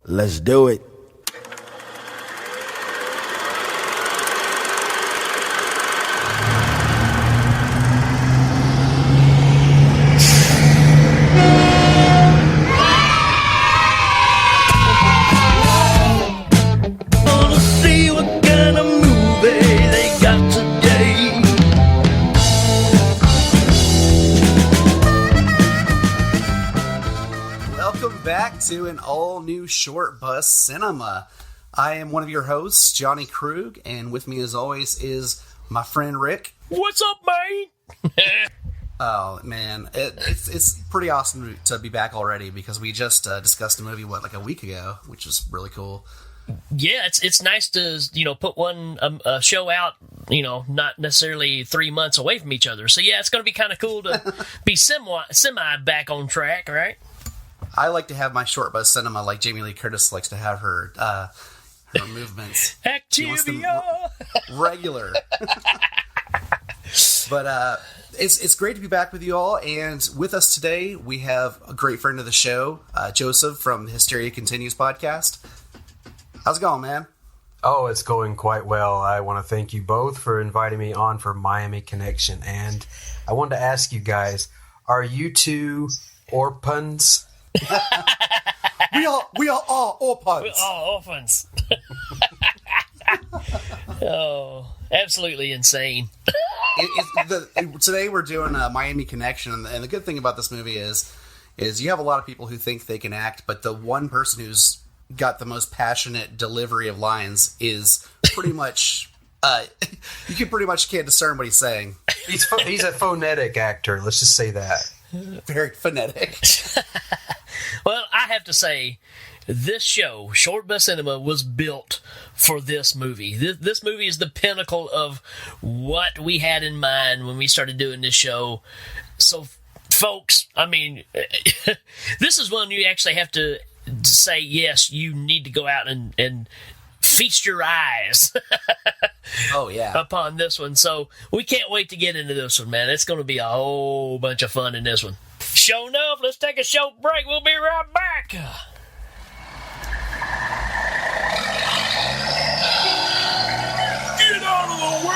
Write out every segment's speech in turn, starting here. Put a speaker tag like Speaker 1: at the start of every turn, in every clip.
Speaker 1: Let's do it.
Speaker 2: To an all-new Short Bus Cinema. I am one of your hosts, Johnny Krug, and with me as always is my friend Rick.
Speaker 3: What's up, mate?
Speaker 2: Oh, man. It's pretty awesome to be back already because we just discussed a movie, like a week ago, which was really cool.
Speaker 3: Yeah, it's nice to, put one show out, not necessarily 3 months away from each other. So, yeah, it's going to be kind of cool to be semi back on track, right?
Speaker 2: I like to have my Short Bus Cinema like Jamie Lee Curtis likes to have her movements.
Speaker 3: Activia!
Speaker 2: Regular. But it's great to be back with you all. And with us today, we have a great friend of the show, Joseph from the Hysteria Continues podcast. How's it going, man?
Speaker 4: Oh, it's going quite well. I want to thank you both for inviting me on for Miami Connection. And I wanted to ask you guys, are you two orphans?
Speaker 2: we are all orphans.
Speaker 3: We're all orphans. Oh, absolutely insane.
Speaker 2: Today we're doing a Miami Connection, and the good thing about this movie is you have a lot of people who think they can act, but the one person who's got the most passionate delivery of lines is pretty much you pretty much can't discern what he's saying.
Speaker 4: He's a phonetic actor. Let's just say that.
Speaker 2: Very phonetic.
Speaker 3: Well, I have to say, this show, Short Bus Cinema, was built for this movie. This movie is the pinnacle of what we had in mind when we started doing this show. So, folks, I mean, this is one you actually have to say, yes, you need to go out and feast your eyes upon this one. So we can't wait to get into this one, man. It's going to be a whole bunch of fun in this one. Sure enough, let's take a short break. We'll be right back. Get out of the way!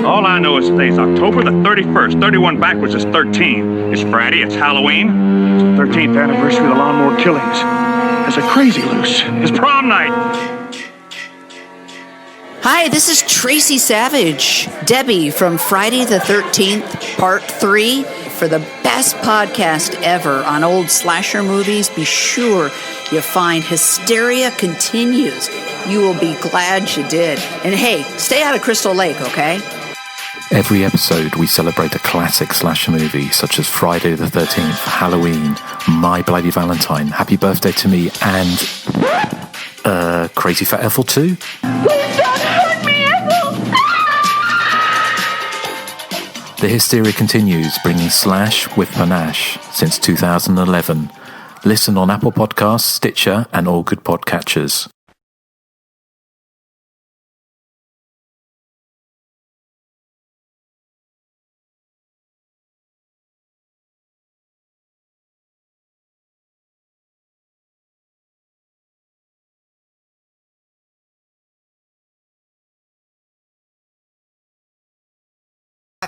Speaker 5: All I know is today's October the 31st. 31 backwards is 13. It's Friday, it's Halloween. It's the 13th anniversary of the lawnmower killings. It's a crazy loose. It's prom night.
Speaker 6: Hi, this is Tracy Savage, Debbie from Friday the 13th, Part 3. For the best podcast ever on old slasher movies, be sure you find Hysteria Continues. You will be glad you did. And hey, stay out of Crystal Lake, okay?
Speaker 7: Every episode, we celebrate a classic slasher movie, such as Friday the 13th, Halloween, My Bloody Valentine, Happy Birthday to Me, and, Crazy Fat Ethel 2?
Speaker 8: Please don't hurt me, Ethel!
Speaker 7: The Hysteria Continues, bringing slash with panache since 2011. Listen on Apple Podcasts, Stitcher, and all good podcatchers.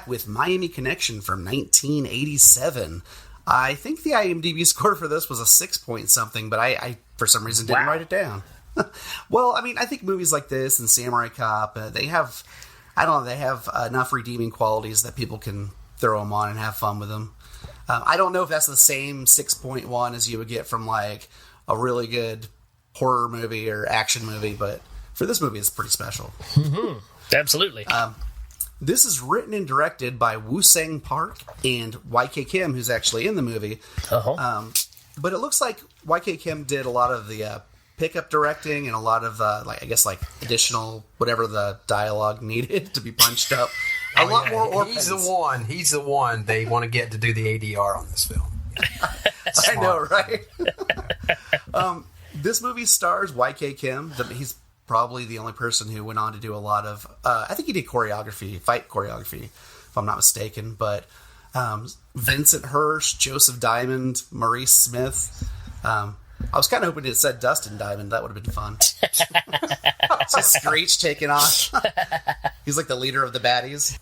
Speaker 2: With Miami Connection from 1987. I think the IMDb score for this was a 6 point something, but I for some reason didn't write it down. Well, I mean, I think movies like this and Samurai Cop, they have enough redeeming qualities that people can throw them on and have fun with them. I don't know if that's the same 6.1 as you would get from like a really good horror movie or action movie, but for this movie, it's pretty special.
Speaker 3: Mm-hmm. Absolutely.
Speaker 2: This is written and directed by Woo-Sang Park and YK Kim, who's actually in the movie.
Speaker 3: Uh-huh.
Speaker 2: But it looks like YK Kim did a lot of the pickup directing and a lot of, additional, whatever the dialogue needed to be punched up. A lot more orphans.
Speaker 4: He's the one they want to get to do the ADR on this film.
Speaker 2: I know, right? This movie stars YK Kim. He's probably the only person who went on to do a lot of, I think he did fight choreography, if I'm not mistaken. But Vincent Hirsch, Joseph Diamond, Maurice Smith. I was kind of hoping it said Dustin Diamond. That would have been fun. So Screech taking off. He's like the leader of the baddies.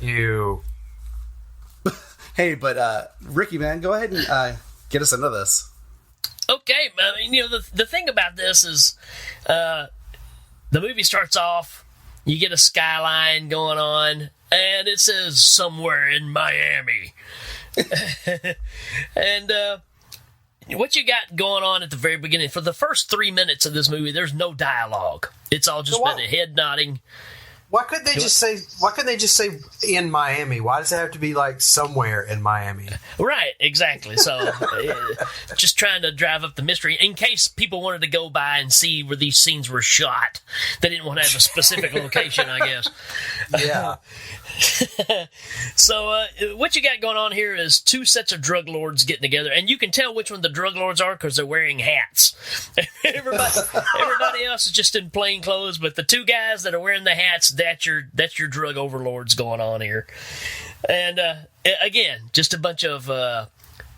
Speaker 4: Ew.
Speaker 2: Hey, but Ricky, man, go ahead and get us into this.
Speaker 3: Okay, I mean, the thing about this is the movie starts off, you get a skyline going on, and it says somewhere in Miami. And what you got going on at the very beginning, for the first 3 minutes of this movie, there's no dialogue. It's all just been a head nodding.
Speaker 4: Why couldn't they just say in Miami? Why does it have to be like somewhere in Miami?
Speaker 3: Right, exactly. So just trying to drive up the mystery in case people wanted to go by and see where these scenes were shot. They didn't want to have a specific location, I guess.
Speaker 4: Yeah.
Speaker 3: So what you got going on here is two sets of drug lords getting together, and you can tell which one the drug lords are because they're wearing hats. Everybody else is just in plain clothes, but the two guys that are wearing the hats, that's your drug overlords going on here. And again, just a bunch of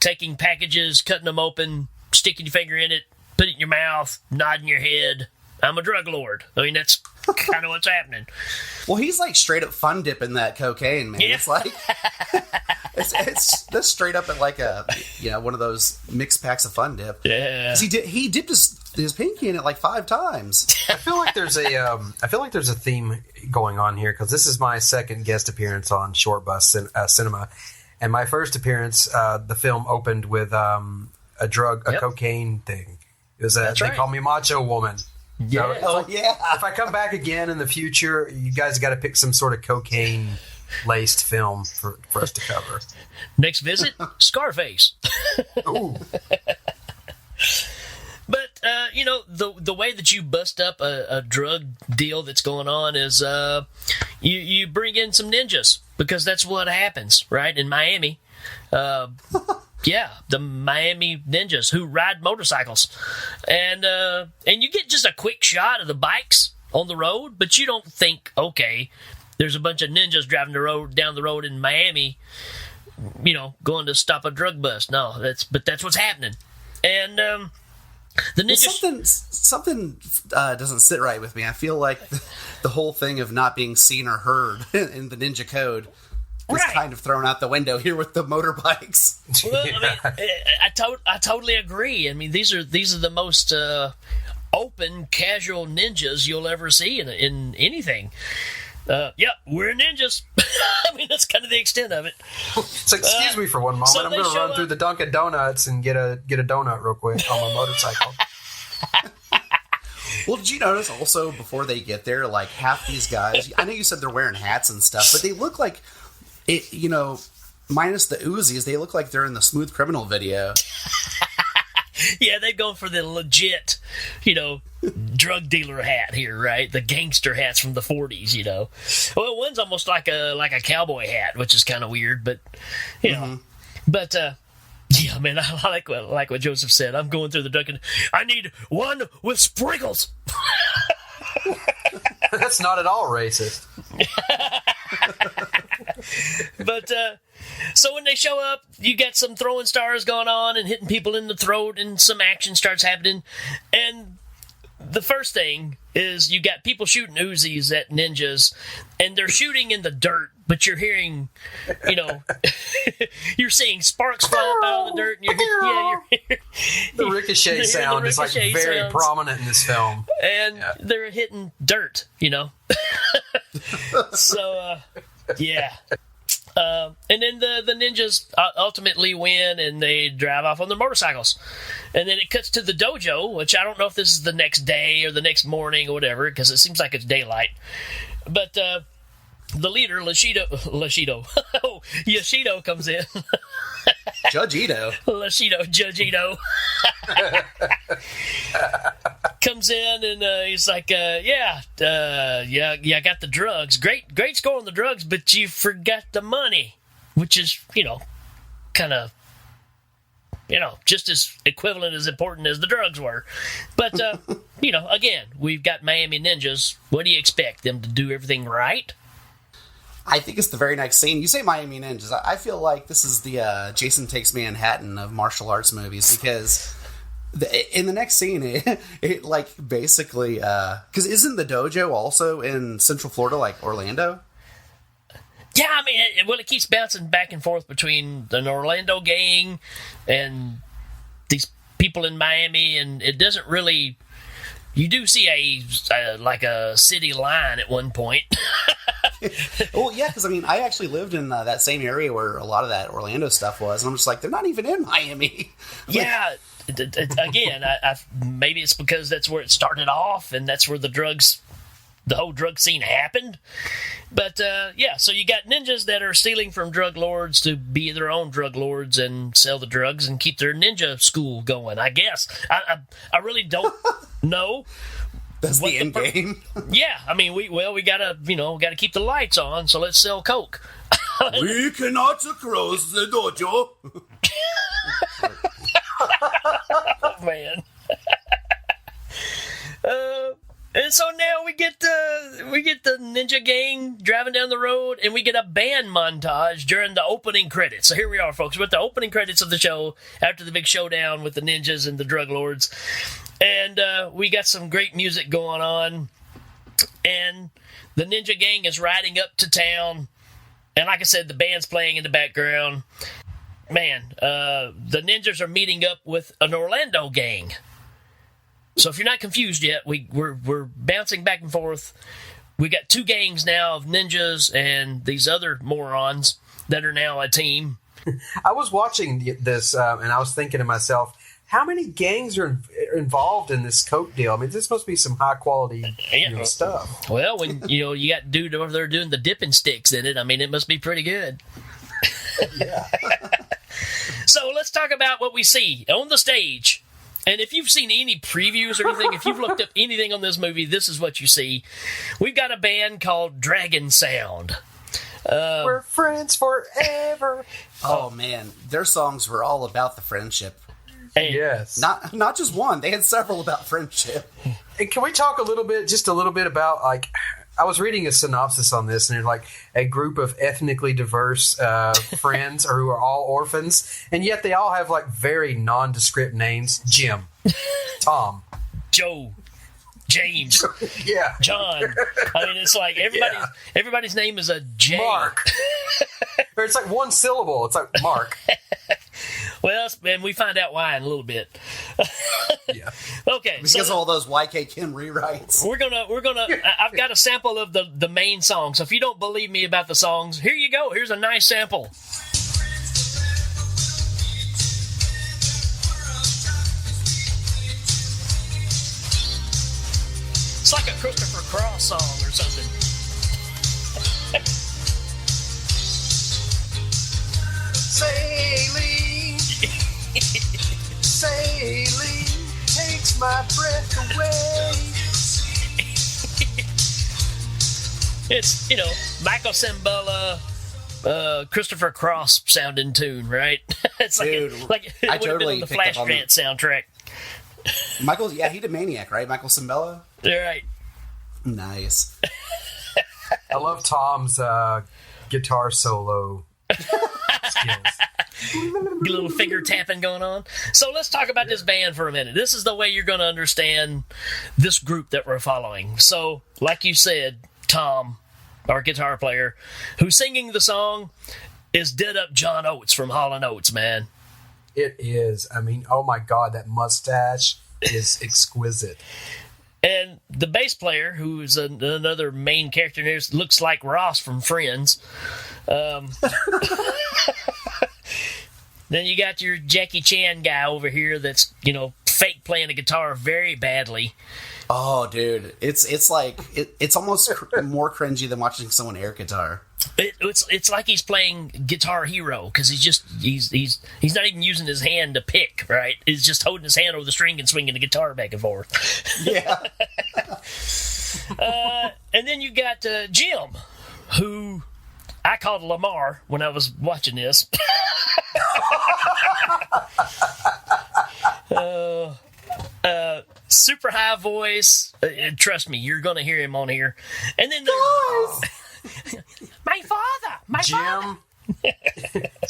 Speaker 3: taking packages, cutting them open, sticking your finger in it, putting it in your mouth, nodding your head. I'm a drug lord. I mean, that's kind of what's happening.
Speaker 2: Well, he's like straight up fun dipping that cocaine, man. Yeah. It's like it's that's straight up at like a one of those mixed packs of fun dip.
Speaker 3: Yeah,
Speaker 2: he dipped his pinky in it like 5 times.
Speaker 4: I feel like there's a theme going on here because this is my second guest appearance on Short Bus Cinema, and my first appearance, the film opened with a cocaine thing. It was they call me Macho Woman.
Speaker 3: Yeah.
Speaker 4: So if I come back again in the future, you guys got to pick some sort of cocaine-laced film for us to cover.
Speaker 3: Next visit, Scarface.
Speaker 4: Ooh.
Speaker 3: But, the way that you bust up a drug deal that's going on is you bring in some ninjas, because that's what happens, right, in Miami. Yeah, the Miami ninjas who ride motorcycles. And you get just a quick shot of the bikes on the road, but you don't think, okay, there's a bunch of ninjas driving down the road in Miami, going to stop a drug bust. No, that's what's happening. And the ninjas...
Speaker 2: Well, something doesn't sit right with me. I feel like the whole thing of not being seen or heard in the ninja code is kind of thrown out the window here with the motorbikes.
Speaker 3: Well, I mean, I totally agree. I mean, these are the most open, casual ninjas you'll ever see in anything. We're ninjas. I mean, that's kind of the extent of it.
Speaker 4: So excuse me for one moment. I'm going to run through the Dunkin' Donuts and get a donut real quick on my motorcycle.
Speaker 2: Well, did you notice also before they get there, like half these guys, I know you said they're wearing hats and stuff, but they look like, minus the Uzis, they look like they're in the Smooth Criminal video.
Speaker 3: Yeah, they've gone for the legit, drug dealer hat here, right? The gangster hats from the 40s, Well, one's almost like a cowboy hat, which is kind of weird, but, But, yeah, man, I like what Joseph said. I'm going through the Dunkin'. I need one with sprinkles.
Speaker 4: That's not at all racist.
Speaker 3: But so when they show up, you got some throwing stars going on and hitting people in the throat, and some action starts happening. And the first thing is you got people shooting Uzis at ninjas, and they're shooting in the dirt, but you're hearing, you're seeing sparks fly up out of the dirt, and
Speaker 4: the ricochet sound is like very prominent in this film,
Speaker 3: and they're hitting dirt, So, yeah. And then the ninjas ultimately win, and they drive off on their motorcycles. And then it cuts to the dojo, which I don't know if this is the next day or the next morning or whatever, because it seems like it's daylight. But the leader, Yoshido comes in.
Speaker 2: Judge Ito.
Speaker 3: Judge Ito. Comes in and he's like, I got the drugs. Great score on the drugs, but you forgot the money, which is, kind of, just as equivalent as important as the drugs were. But, again, we've got Miami ninjas. What do you expect? Them to do everything right?
Speaker 2: I think it's the very next scene. You say Miami Ninjas. I feel like this is the Jason Takes Manhattan of martial arts movies, because in the next scene, it like basically, because isn't the dojo also in Central Florida, like Orlando?
Speaker 3: Yeah, I mean, it keeps bouncing back and forth between an Orlando gang and these people in Miami, and it doesn't really. You do see a city line at one point.
Speaker 2: Well, yeah, because I mean, I actually lived in that same area where a lot of that Orlando stuff was, and I'm just like, they're not even in Miami.
Speaker 3: Yeah, again, I maybe it's because that's where it started off, and that's where the whole drug scene happened. But yeah, so you got ninjas that are stealing from drug lords to be their own drug lords and sell the drugs and keep their ninja school going. I guess I really don't know.
Speaker 2: That's the end game.
Speaker 3: Yeah, I mean, we gotta keep the lights on, so let's sell coke.
Speaker 2: We cannot close the dojo.
Speaker 3: Oh, man. And so now we get the ninja gang driving down the road, and we get a band montage during the opening credits. So here we are, folks. We're at the opening credits of the show after the big showdown with the ninjas and the drug lords. And we got some great music going on. And the ninja gang is riding up to town. And like I said, the band's playing in the background. Man, the ninjas are meeting up with an Orlando gang. So if you're not confused yet, we're bouncing back and forth. We got two gangs now of ninjas and these other morons that are now a team.
Speaker 4: I was watching this and I was thinking to myself, how many gangs are involved in this coke deal? I mean, this must be some high quality stuff.
Speaker 3: Well, when you got dude over there doing the dipping sticks in it, I mean, it must be pretty good.
Speaker 4: Yeah.
Speaker 3: So let's talk about what we see on the stage. And if you've seen any previews or anything, if you've looked up anything on this movie, this is what you see. We've got a band called Dragon Sound.
Speaker 4: We're friends forever.
Speaker 2: Oh, man. Their songs were all about the friendship.
Speaker 3: And
Speaker 4: yes.
Speaker 2: Not just one. They had several about friendship.
Speaker 4: And can we talk just a little bit about, like, I was reading a synopsis on this, and it's like a group of ethnically diverse friends who are all orphans, and yet they all have like very nondescript names: Jim, Tom,
Speaker 3: Joe, James,
Speaker 4: yeah,
Speaker 3: John. I mean, it's like everybody's name is a J.
Speaker 4: Mark. Or it's like one syllable. It's like Mark.
Speaker 3: Well, and we find out why in a little bit.
Speaker 4: Yeah.
Speaker 2: Okay. Because of all those YK Kim rewrites.
Speaker 3: We're gonna. I've got a sample of the main song. So if you don't believe me about the songs, here you go. Here's a nice sample. It's like a Christopher Cross song or something.
Speaker 4: Sailing, sailing takes my breath away.
Speaker 3: It's, Michael Cimbala, Christopher Cross sounding tune, right? It's like
Speaker 2: Dude,
Speaker 3: it would have been on the Flashdance soundtrack.
Speaker 2: Michael, yeah, he did Maniac, right? Michael Cimbala?
Speaker 3: You're right.
Speaker 2: Nice.
Speaker 4: I love Tom's guitar solo skills.
Speaker 3: A little finger tapping going on. So let's talk about this band for a minute. This is the way you're going to understand this group that we're following. So, like you said, Tom, our guitar player, who's singing the song, is dead up John Oates from Hall & Oates, man.
Speaker 4: It is. I mean, oh my God, that mustache is exquisite.
Speaker 3: And the bass player, who is another main character in here, looks like Ross from Friends. Then you got your Jackie Chan guy over here that's, fake playing the guitar very badly.
Speaker 2: Oh, dude. It's like, it's almost more cringy than watching someone air guitar.
Speaker 3: It's like he's playing Guitar Hero, because he's not even using his hand to pick, right? He's just holding his hand over the string and swinging the guitar back and forth.
Speaker 2: Yeah.
Speaker 3: And then you got Jim, who I called Lamar when I was watching this. Super high voice. Trust me, you're going to hear him on here. And then My father.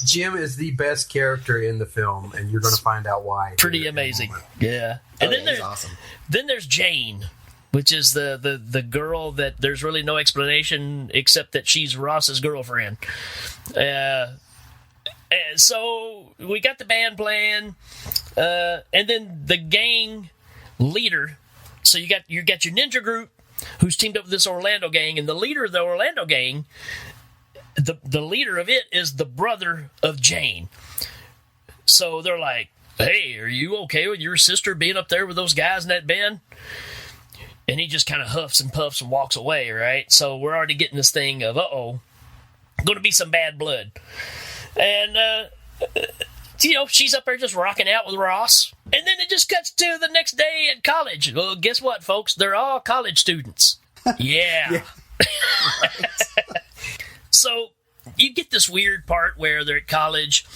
Speaker 4: Jim is the best character in the film, and you're going to find out why.
Speaker 3: Pretty amazing. Yeah. And then
Speaker 2: he's awesome.
Speaker 3: Then there's Jane, which is the girl that there's really no explanation except that she's Ross's girlfriend. And so we got the band playing, and then the gang leader. So you got your ninja group who's teamed up with this Orlando gang, and the leader of the Orlando gang, the leader of it is the brother of Jane. So they're like, "Hey, are you okay with your sister being up there with those guys in that band?" And he just kind of huffs and puffs and walks away, right? So we're already getting this thing of, going to be some bad blood. And, she's up there just rocking out with Ross. And then it just cuts to the next day at college. Well, guess what, folks? They're all college students. Yeah. So you get this weird part where they're at college,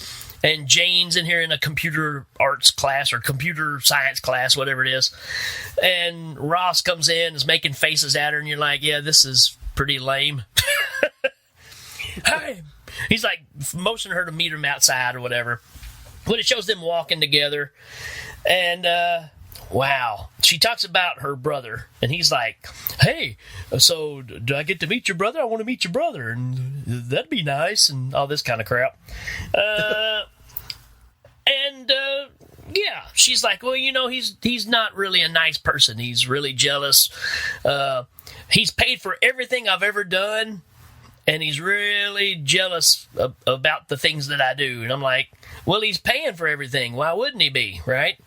Speaker 3: and Jane's in here in a computer arts class or computer science class, whatever it is. And Ross comes in, is making faces at her, and you're like, yeah, this is pretty lame. Hey. He's like motioning her to meet him outside or whatever. But it shows them walking together. And, wow. She talks about her brother. And he's like, hey, so do I get to meet your brother? I want to meet your brother. And that'd be nice. And all this kind of crap. Yeah, she's like, well, he's not really a nice person. He's really jealous. He's paid for everything I've ever done. And he's really jealous about the things that I do. And I'm like, well, he's paying for everything. Why wouldn't he be, right?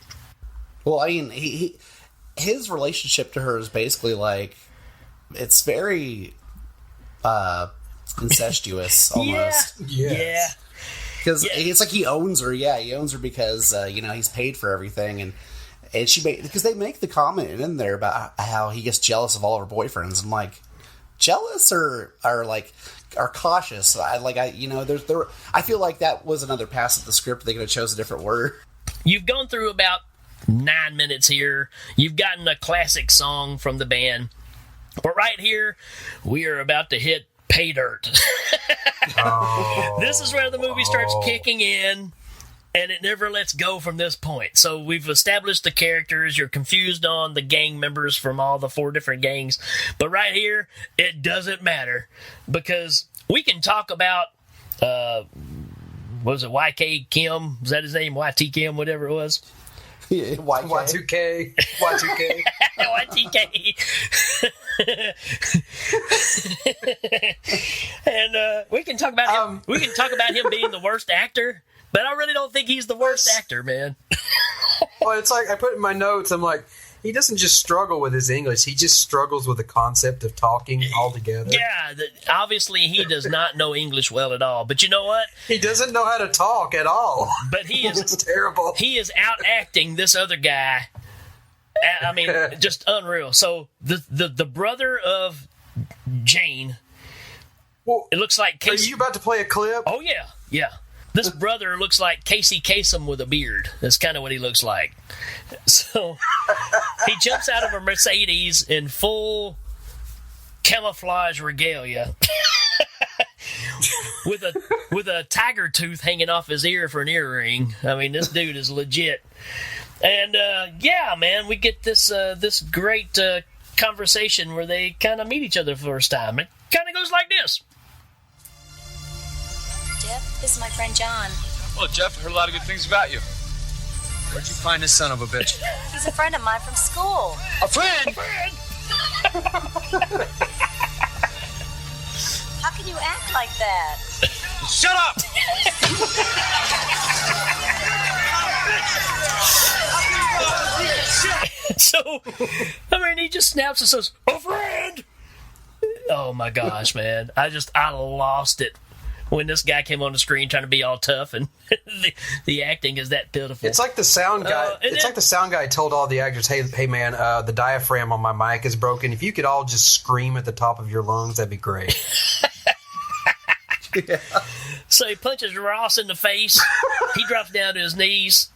Speaker 2: Well, I mean, his relationship to her is basically like, it's very incestuous, almost.
Speaker 3: Yeah.
Speaker 2: Because it's like he owns her. Yeah, he owns her because, he's paid for everything. And because they make the comment in there about how he gets jealous of all of her boyfriends. I'm like, jealous or cautious. I feel like that was another pass at the script. They could have chose a different word.
Speaker 3: You've gone through about 9 minutes here. You've gotten a classic song from the band. But right here, we are about to hit pay dirt. This is where the movie starts kicking in. And it never lets go from this point. So we've established the characters. You're confused on the gang members from all the 4 different gangs. But right here, it doesn't matter. Because we can talk about, what was it, YK Kim? Was that his name? YT Kim, whatever it was?
Speaker 2: Yeah,
Speaker 4: Y2K. Y2K.
Speaker 3: YTK. And we can talk about him. We can talk about him being the worst actor. But I really don't think he's the worst actor, man.
Speaker 4: Well, it's like I put in my notes, I'm like, he doesn't just struggle with his English, he just struggles with the concept of talking altogether.
Speaker 3: Yeah, obviously he does not know English well at all. But you know what?
Speaker 4: He doesn't know how to talk at all.
Speaker 3: But he is
Speaker 4: it's terrible.
Speaker 3: He is out acting this other guy. I mean, just unreal. So the brother of Jane,
Speaker 4: well,
Speaker 3: it looks like Casey.
Speaker 4: Are you about to play a clip?
Speaker 3: Oh, yeah. This brother looks like Casey Kasem with a beard. That's kind of what he looks like. So he jumps out of a Mercedes in full camouflage regalia with a tiger tooth hanging off his ear for an earring. I mean, this dude is legit. And man, we get this great conversation where they kind of meet each other for the first time. It kind of goes like this.
Speaker 1: Jeff, this is my friend John.
Speaker 9: Well, Jeff, I heard a lot of good things about you. Where'd you find this son of a bitch?
Speaker 1: He's a friend of mine from school.
Speaker 9: A friend?
Speaker 1: How can you act like that?
Speaker 9: Shut up!
Speaker 3: So, I mean, he just snaps and says, "A friend!" Oh my gosh, man. I lost it when this guy came on the screen trying to be all tough, and the acting is that pitiful.
Speaker 4: It's like the sound guy. Like the sound guy told all the actors, "Hey, man, the diaphragm on my mic is broken. If you could all just scream at the top of your lungs, that'd be great."
Speaker 2: Yeah.
Speaker 3: So he punches Ross in the face. He drops down to his knees,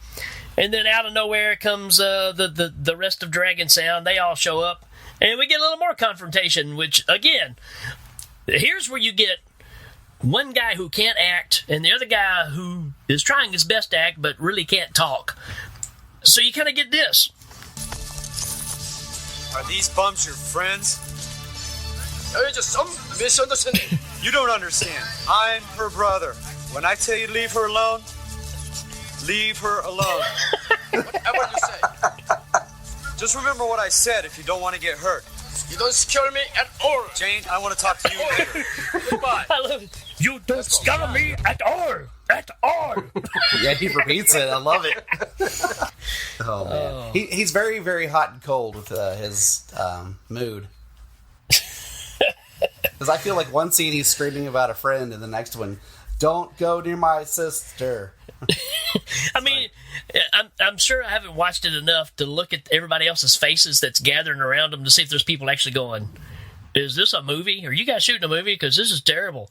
Speaker 3: and then out of nowhere comes the rest of Dragon Sound. They all show up, and we get a little more confrontation. Which again, here's where you get one guy who can't act and the other guy who is trying his best to act but really can't talk. So you kind of get this.
Speaker 9: Are these bums your friends? There's just some misunderstanding. You don't understand. I'm her brother. When I tell you to leave her alone, leave her alone. Whatever you say. Just remember what I said if you don't want to get hurt. You don't scare me at all. Jane, I want to talk to you later. Goodbye.
Speaker 3: I love it. You don't scare me at all. At all.
Speaker 2: Yeah, he repeats it. I love it. Oh, man. He's very, very hot and cold with his mood. Because I feel like one scene he's screaming about a friend, and the next one, don't go near my sister.
Speaker 3: I mean, I'm sure I haven't watched it enough to look at everybody else's faces that's gathering around them to see if there's people actually going, is this a movie? Are you guys shooting a movie? Because this is terrible.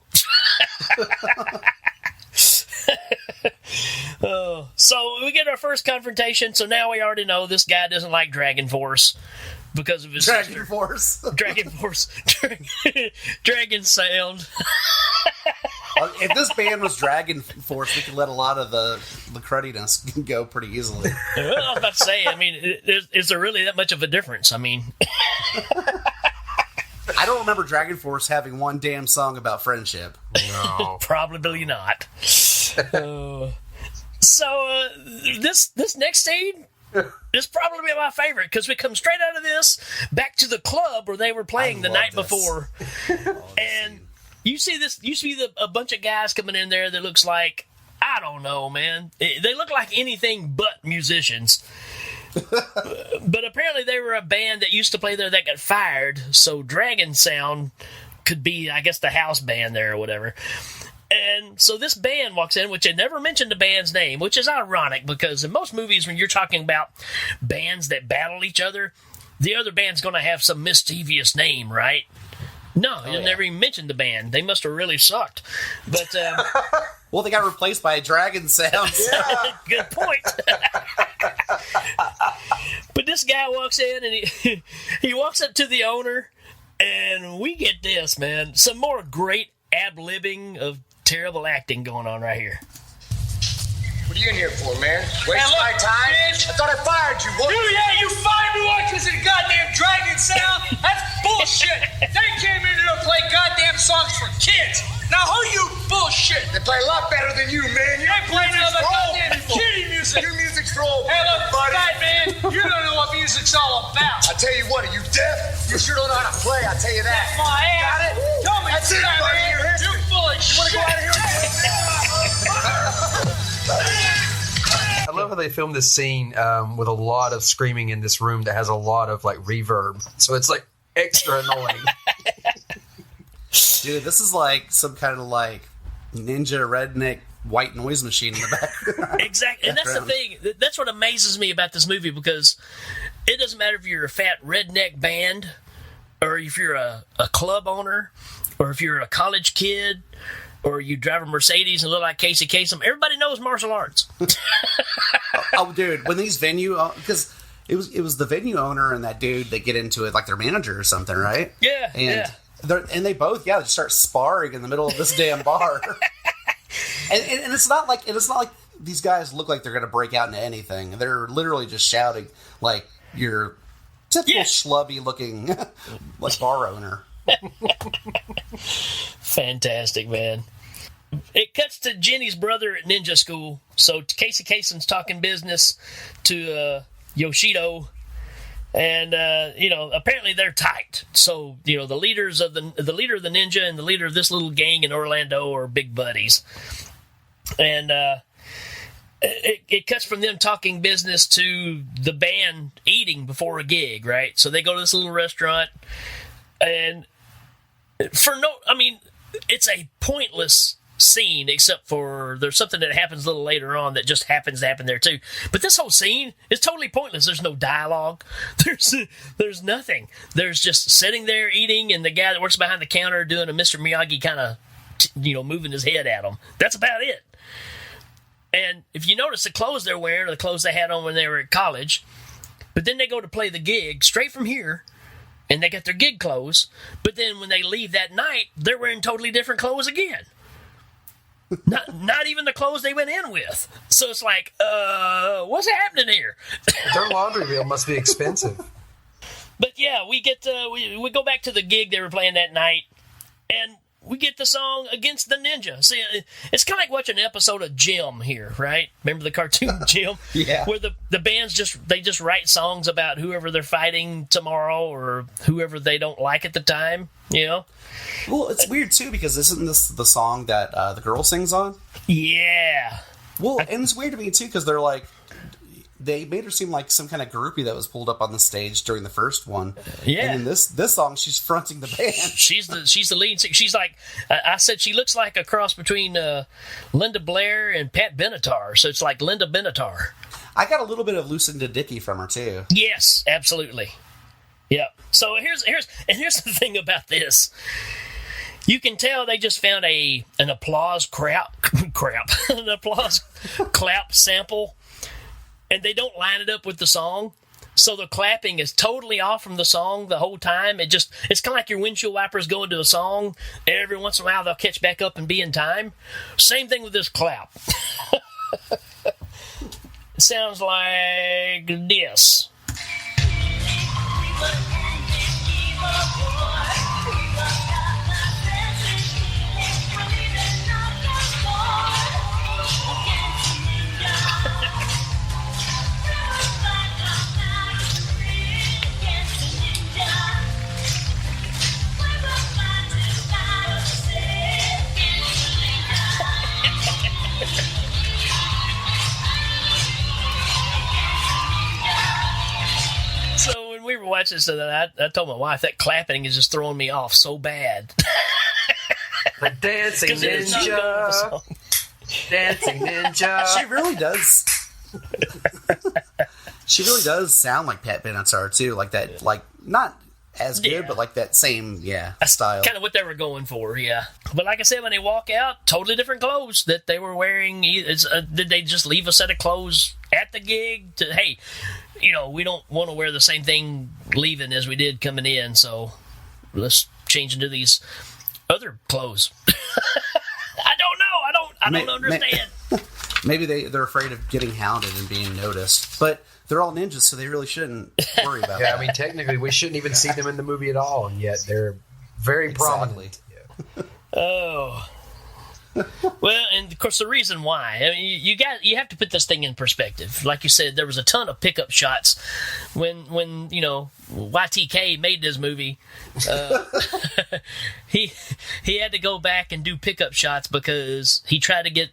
Speaker 3: So we get our first confrontation. So now we already know this guy doesn't like Dragon Force because of his
Speaker 2: Dragon Force.
Speaker 3: Dragon Force. Dragon Sound.
Speaker 2: If this band was Dragon Force, we could let a lot of the crudiness go pretty easily.
Speaker 3: Well, I was about to say, I mean, is there really that much of a difference? I mean...
Speaker 2: I don't remember Dragon Force having one damn song about friendship.
Speaker 4: No.
Speaker 3: Probably not. This next scene is probably my favorite because we come straight out of this back to the club where they were playing the night before, and you see a bunch of guys coming in there that looks like, I don't know, man. They look like anything but musicians. But apparently they were a band that used to play there that got fired, so Dragon Sound could be, I guess, the house band there or whatever. And so this band walks in, which they never mentioned the band's name, which is ironic because in most movies when you're talking about bands that battle each other, the other band's going to have some mischievous name, right? No, they never even mentioned the band. They must have really sucked. But
Speaker 2: well, they got replaced by Dragon Sound.
Speaker 3: Yeah. Good point. But this guy walks in and he walks up to the owner, and we get this, man. Some more great ad-libbing of terrible acting going on right here.
Speaker 9: What are you in here for, man? Waste my time? Bitch. I thought I fired you, boy.
Speaker 10: You fired me once because of the goddamn Dragon Sound? That's bullshit. They came in here to play goddamn songs for kids. Now who you bullshit?
Speaker 9: They play a lot better than you, man.
Speaker 10: They play none of the goddamn kiddie music.
Speaker 9: Your music's for old
Speaker 10: Hey, look,
Speaker 9: buddy.
Speaker 10: fat man, you don't know what music's all about.
Speaker 9: I tell you what, are you deaf? You sure don't know how to play, I tell you that.
Speaker 10: That's my ass.
Speaker 9: Got it?
Speaker 10: Tell me,
Speaker 9: That's it,
Speaker 10: fat
Speaker 9: buddy.
Speaker 10: man.
Speaker 9: You're history.
Speaker 10: You're full of
Speaker 9: You want to go out of here?
Speaker 4: I love how they filmed this scene with a lot of screaming in this room that has a lot of like reverb, so it's like extra annoying.
Speaker 2: Dude, this is like some kind of like ninja redneck white noise machine in the background.
Speaker 3: Exactly, and that's the thing. That's what amazes me about this movie because it doesn't matter if you're a fat redneck band, or if you're a club owner, or if you're a college kid, or you drive a Mercedes and look like Casey Kasem. Everybody knows martial arts.
Speaker 2: Oh, dude, when these venue, because it was the venue owner and that dude that get into it, like their manager or something, right?
Speaker 3: Yeah,
Speaker 2: and they both they start sparring in the middle of this damn bar. and it's not like these guys look like they're going to break out into anything. They're literally just shouting like your typical schlubby looking like bar owner.
Speaker 3: Fantastic, man. It cuts to Jenny's brother at ninja school. So Casey Kasem's talking business to Yoshido, and apparently they're tight. So the leaders of the leader of the ninja and the leader of this little gang in Orlando are big buddies, and it cuts from them talking business to the band eating before a gig, right? So they go to this little restaurant, and it's a pointless scene except for there's something that happens a little later on that just happens to happen there too. But this whole scene is totally pointless. There's no dialogue. There's nothing. There's just sitting there eating, and the guy that works behind the counter doing a Mr. Miyagi kind of, moving his head at him. That's about it. And if you notice the clothes they're wearing are the clothes they had on when they were at college, but then they go to play the gig straight from here. and they get their gig clothes, but then when they leave that night, they're wearing totally different clothes again. Not even the clothes they went in with. So it's like, what's happening here?
Speaker 4: Their laundry bill must be expensive.
Speaker 3: But yeah, we get we go back to the gig they were playing that night, and we get the song Against the Ninja. See, it's kind of like watching an episode of Jim here, right? Remember the cartoon Jim?
Speaker 2: Yeah.
Speaker 3: Where the bands just write songs about whoever they're fighting tomorrow or whoever they don't like at the time, you know?
Speaker 2: Well, it's weird, too, because isn't this the song that the girl sings on?
Speaker 3: Yeah.
Speaker 2: Well, and it's weird to me, too, because they're like, they made her seem like some kind of groupie that was pulled up on the stage during the first one.
Speaker 3: Yeah.
Speaker 2: And in this song, she's fronting the band.
Speaker 3: She's the lead singer. She's like, I said she looks like a cross between Linda Blair and Pat Benatar. So it's like Linda Benatar.
Speaker 2: I got a little bit of Lucinda Dickey from her, too.
Speaker 3: Yes, absolutely. Yeah. So here's the thing about this. You can tell they just found an applause an applause clap sample, and they don't line it up with the song. So the clapping is totally off from the song the whole time. It's kind of like your windshield wipers go into a song. Every once in a while they'll catch back up and be in time. Same thing with this clap. It sounds like this. So when we were watching this, I told my wife that clapping is just throwing me off so bad.
Speaker 4: The dancing ninja. Dancing ninja.
Speaker 2: She really does. She really does sound like Pat Benatar, too. Like that, like, not as good, but like that same, style.
Speaker 3: Kind of what they were going for, yeah. But like I said, when they walk out, totally different clothes that they were wearing. Did they just leave a set of clothes at the gig? Hey, we don't want to wear the same thing leaving as we did coming in, so let's change into these other clothes. I don't know. I don't understand.
Speaker 2: Maybe they're afraid of getting hounded and being noticed, but they're all ninjas, so they really shouldn't worry about that.
Speaker 4: I mean, technically, we shouldn't even see them in the movie at all, and yet they're very prominent.
Speaker 2: Yeah.
Speaker 3: Oh. Well, and of course the reason why, I mean, you have to put this thing in perspective. Like you said, there was a ton of pickup shots when YTK made this movie. He had to go back and do pickup shots because he tried to get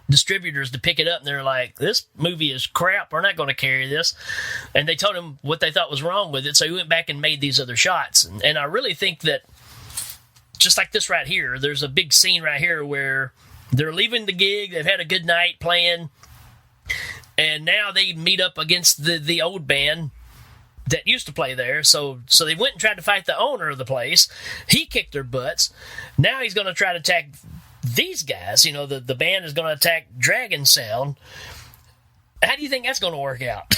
Speaker 3: distributors to pick it up, and they're like, "This movie is crap. We're not going to carry this." And they told him what they thought was wrong with it, so he went back and made these other shots. And I really think that, just like this right here, there's a big scene right here where they're leaving the gig, they've had a good night playing, and now they meet up against the old band that used to play there. So they went and tried to fight the owner of the place. He kicked their butts. Now he's going to try to attack these guys. The band is going to attack Dragon Sound. How do you think that's going to work out?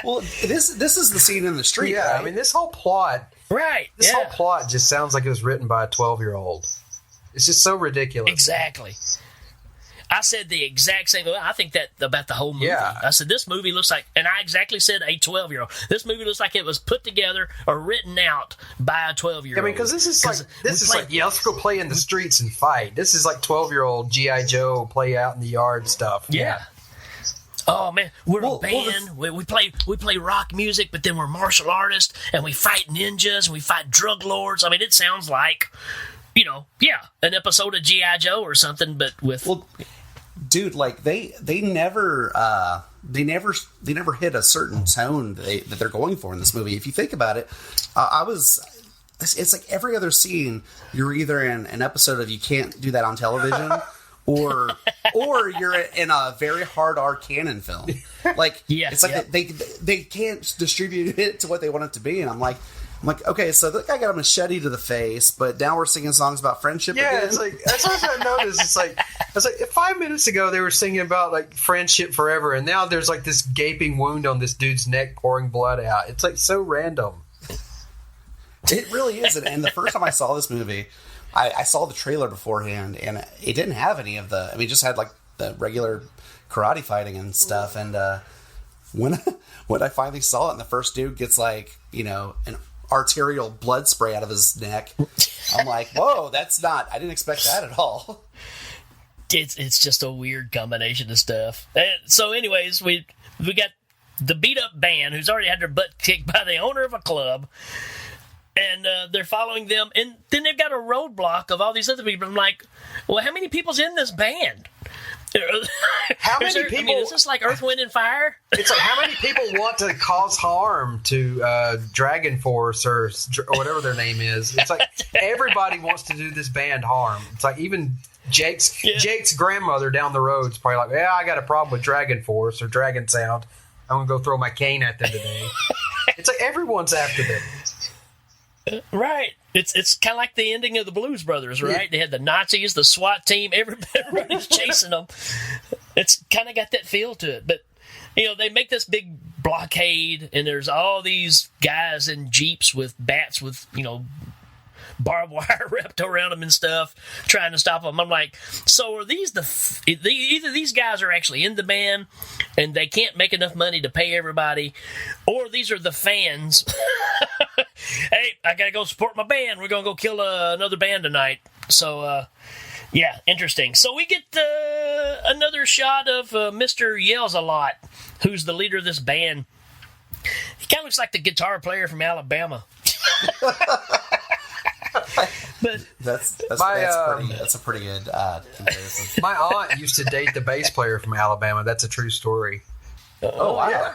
Speaker 2: Well, this is the scene in the street.
Speaker 4: Yeah,
Speaker 2: right?
Speaker 4: I mean, this whole plot.
Speaker 3: Right.
Speaker 4: This whole plot just sounds like it was written by a 12-year-old. It's just so ridiculous.
Speaker 3: Exactly. I said the exact same. I think that about the whole movie.
Speaker 4: Yeah.
Speaker 3: I said this movie looks like, and I exactly said a 12-year-old. This movie looks like it was put together or written out by a 12-year-old.
Speaker 4: I mean, because this is like, let's go play in the streets and fight. This is like 12-year-old G.I. Joe play out in the yard stuff.
Speaker 3: Yeah. Oh man, we're a band. We play rock music, but then we're martial artists and we fight ninjas and we fight drug lords. I mean, it sounds like, an episode of G.I. Joe or something, but with.
Speaker 2: Well, dude, like they never hit a certain tone that they're going for in this movie. If you think about it, it's like every other scene, you're either in an episode of You Can't Do That on Television. Or you're in a very hard R canon film. Like, it's like they can't distribute it to what they want it to be. And I'm like, I'm like, okay, so that guy got a machete to the face, but now we're singing songs about friendship
Speaker 4: Yeah,
Speaker 2: again?
Speaker 4: it's like, that's what I noticed. It's like 5 minutes ago they were singing about like friendship forever, and now there's like this gaping wound on this dude's neck pouring blood out. It's like so random.
Speaker 2: It really is. And the first time I saw this movie, I saw the trailer beforehand, and it didn't have any of the... I mean, it just had like the regular karate fighting and stuff. And when I finally saw it, and the first dude gets like, you know, an arterial blood spray out of his neck, I'm like, whoa, that's not... I didn't expect that at all.
Speaker 3: It's just a weird combination of stuff. So anyways, we got the beat up band who's already had their butt kicked by the owner of a club, and they're following them, and then they've got a roadblock of all these other people. I'm like, well, how many people's in this band?
Speaker 4: How many people?
Speaker 3: I mean, is this like Earth, Wind, and Fire?
Speaker 4: It's like, how many people want to cause harm to Dragon Force or whatever their name is? It's like everybody wants to do this band harm. It's like even Jake's grandmother down the road is probably like, yeah, I got a problem with Dragon Force or Dragon Sound. I'm gonna go throw my cane at them today. It's like everyone's after them.
Speaker 3: Right. It's kind of like the ending of the Blues Brothers, right? They had the Nazis, the SWAT team, everybody's chasing them. It's kind of got that feel to it. But, you know, they make this big blockade, and there's all these guys in Jeeps with bats with, you know, barbed wire wrapped around them and stuff, trying to stop them. I'm like, so are these either these guys are actually in the band and they can't make enough money to pay everybody, or these are the fans. Hey, I gotta go support my band. We're gonna go kill another band tonight. So, yeah, interesting. So we get another shot of Mr. Yells a Lot, who's the leader of this band. He kind of looks like the guitar player from Alabama. But
Speaker 2: that's a pretty good comparison.
Speaker 4: My aunt used to date the bass player from Alabama. That's a true story.
Speaker 2: Oh wow.
Speaker 4: Yeah.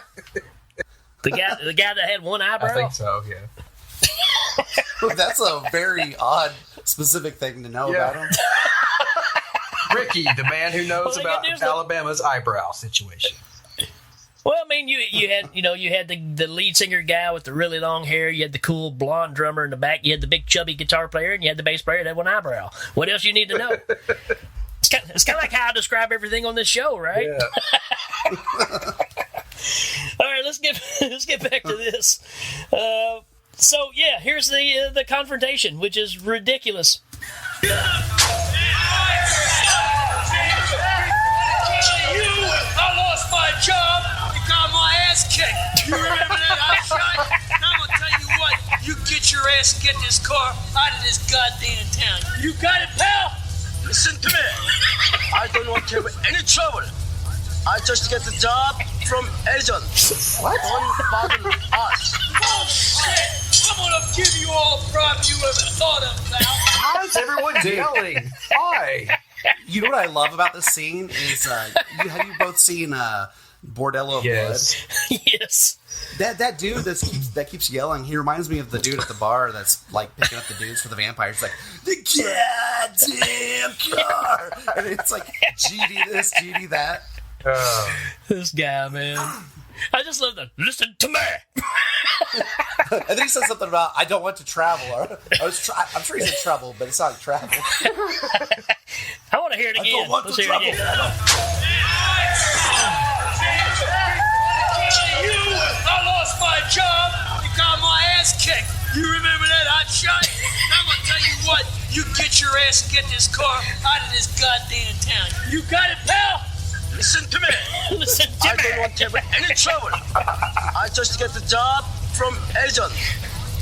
Speaker 3: The guy that had one eyebrow?
Speaker 4: I think so, yeah.
Speaker 2: That's a very odd, specific thing to know about him.
Speaker 4: Ricky, the man who knows about Alabama's eyebrow situation.
Speaker 3: Well, I mean, you had the lead singer guy with the really long hair. You had the cool blonde drummer in the back. You had the big chubby guitar player, and you had the bass player that had one eyebrow. What else you need to know? It's kind of like how I describe everything on this show, right?
Speaker 4: Yeah.
Speaker 3: All right, let's get back to this. So yeah, here's the confrontation, which is ridiculous.
Speaker 10: I lost my job. You got my ass kicked. You remember that hot shot? Now I'm gonna tell you what. You get your ass and get this car out of this goddamn town. You got it, pal?
Speaker 11: Listen to me. I don't want to have any trouble. I just get the job from agent.
Speaker 4: What?
Speaker 11: Don't bother us.
Speaker 10: Oh shit! I'm gonna give you all the problem you ever thought of, pal.
Speaker 4: Why is everyone yelling? Why?
Speaker 2: You know what I love about this scene is have you both seen Bordello of Blood?
Speaker 3: Yes.
Speaker 2: That dude that keeps yelling, he reminds me of the dude at the bar that's like picking up the dudes for the vampires. Like, the goddamn car! And it's like, GD this, GD that.
Speaker 3: This guy, man. I just love the listen to me.
Speaker 2: And then he said something about, I don't want to travel. I'm sure he said trouble, but it's not travel.
Speaker 3: I want to hear it again.
Speaker 2: I don't want
Speaker 3: Let's
Speaker 2: to
Speaker 3: hear it
Speaker 2: travel.
Speaker 3: again.
Speaker 10: I lost my job. You got my ass kicked. You remember that hot shot? Now I'm gonna tell you what. You get your ass and get this car out of this goddamn town. You got it, pal?
Speaker 11: Listen to me.
Speaker 3: Listen to
Speaker 11: I
Speaker 3: me.
Speaker 11: don't want to have any trouble. I just get the job from agent.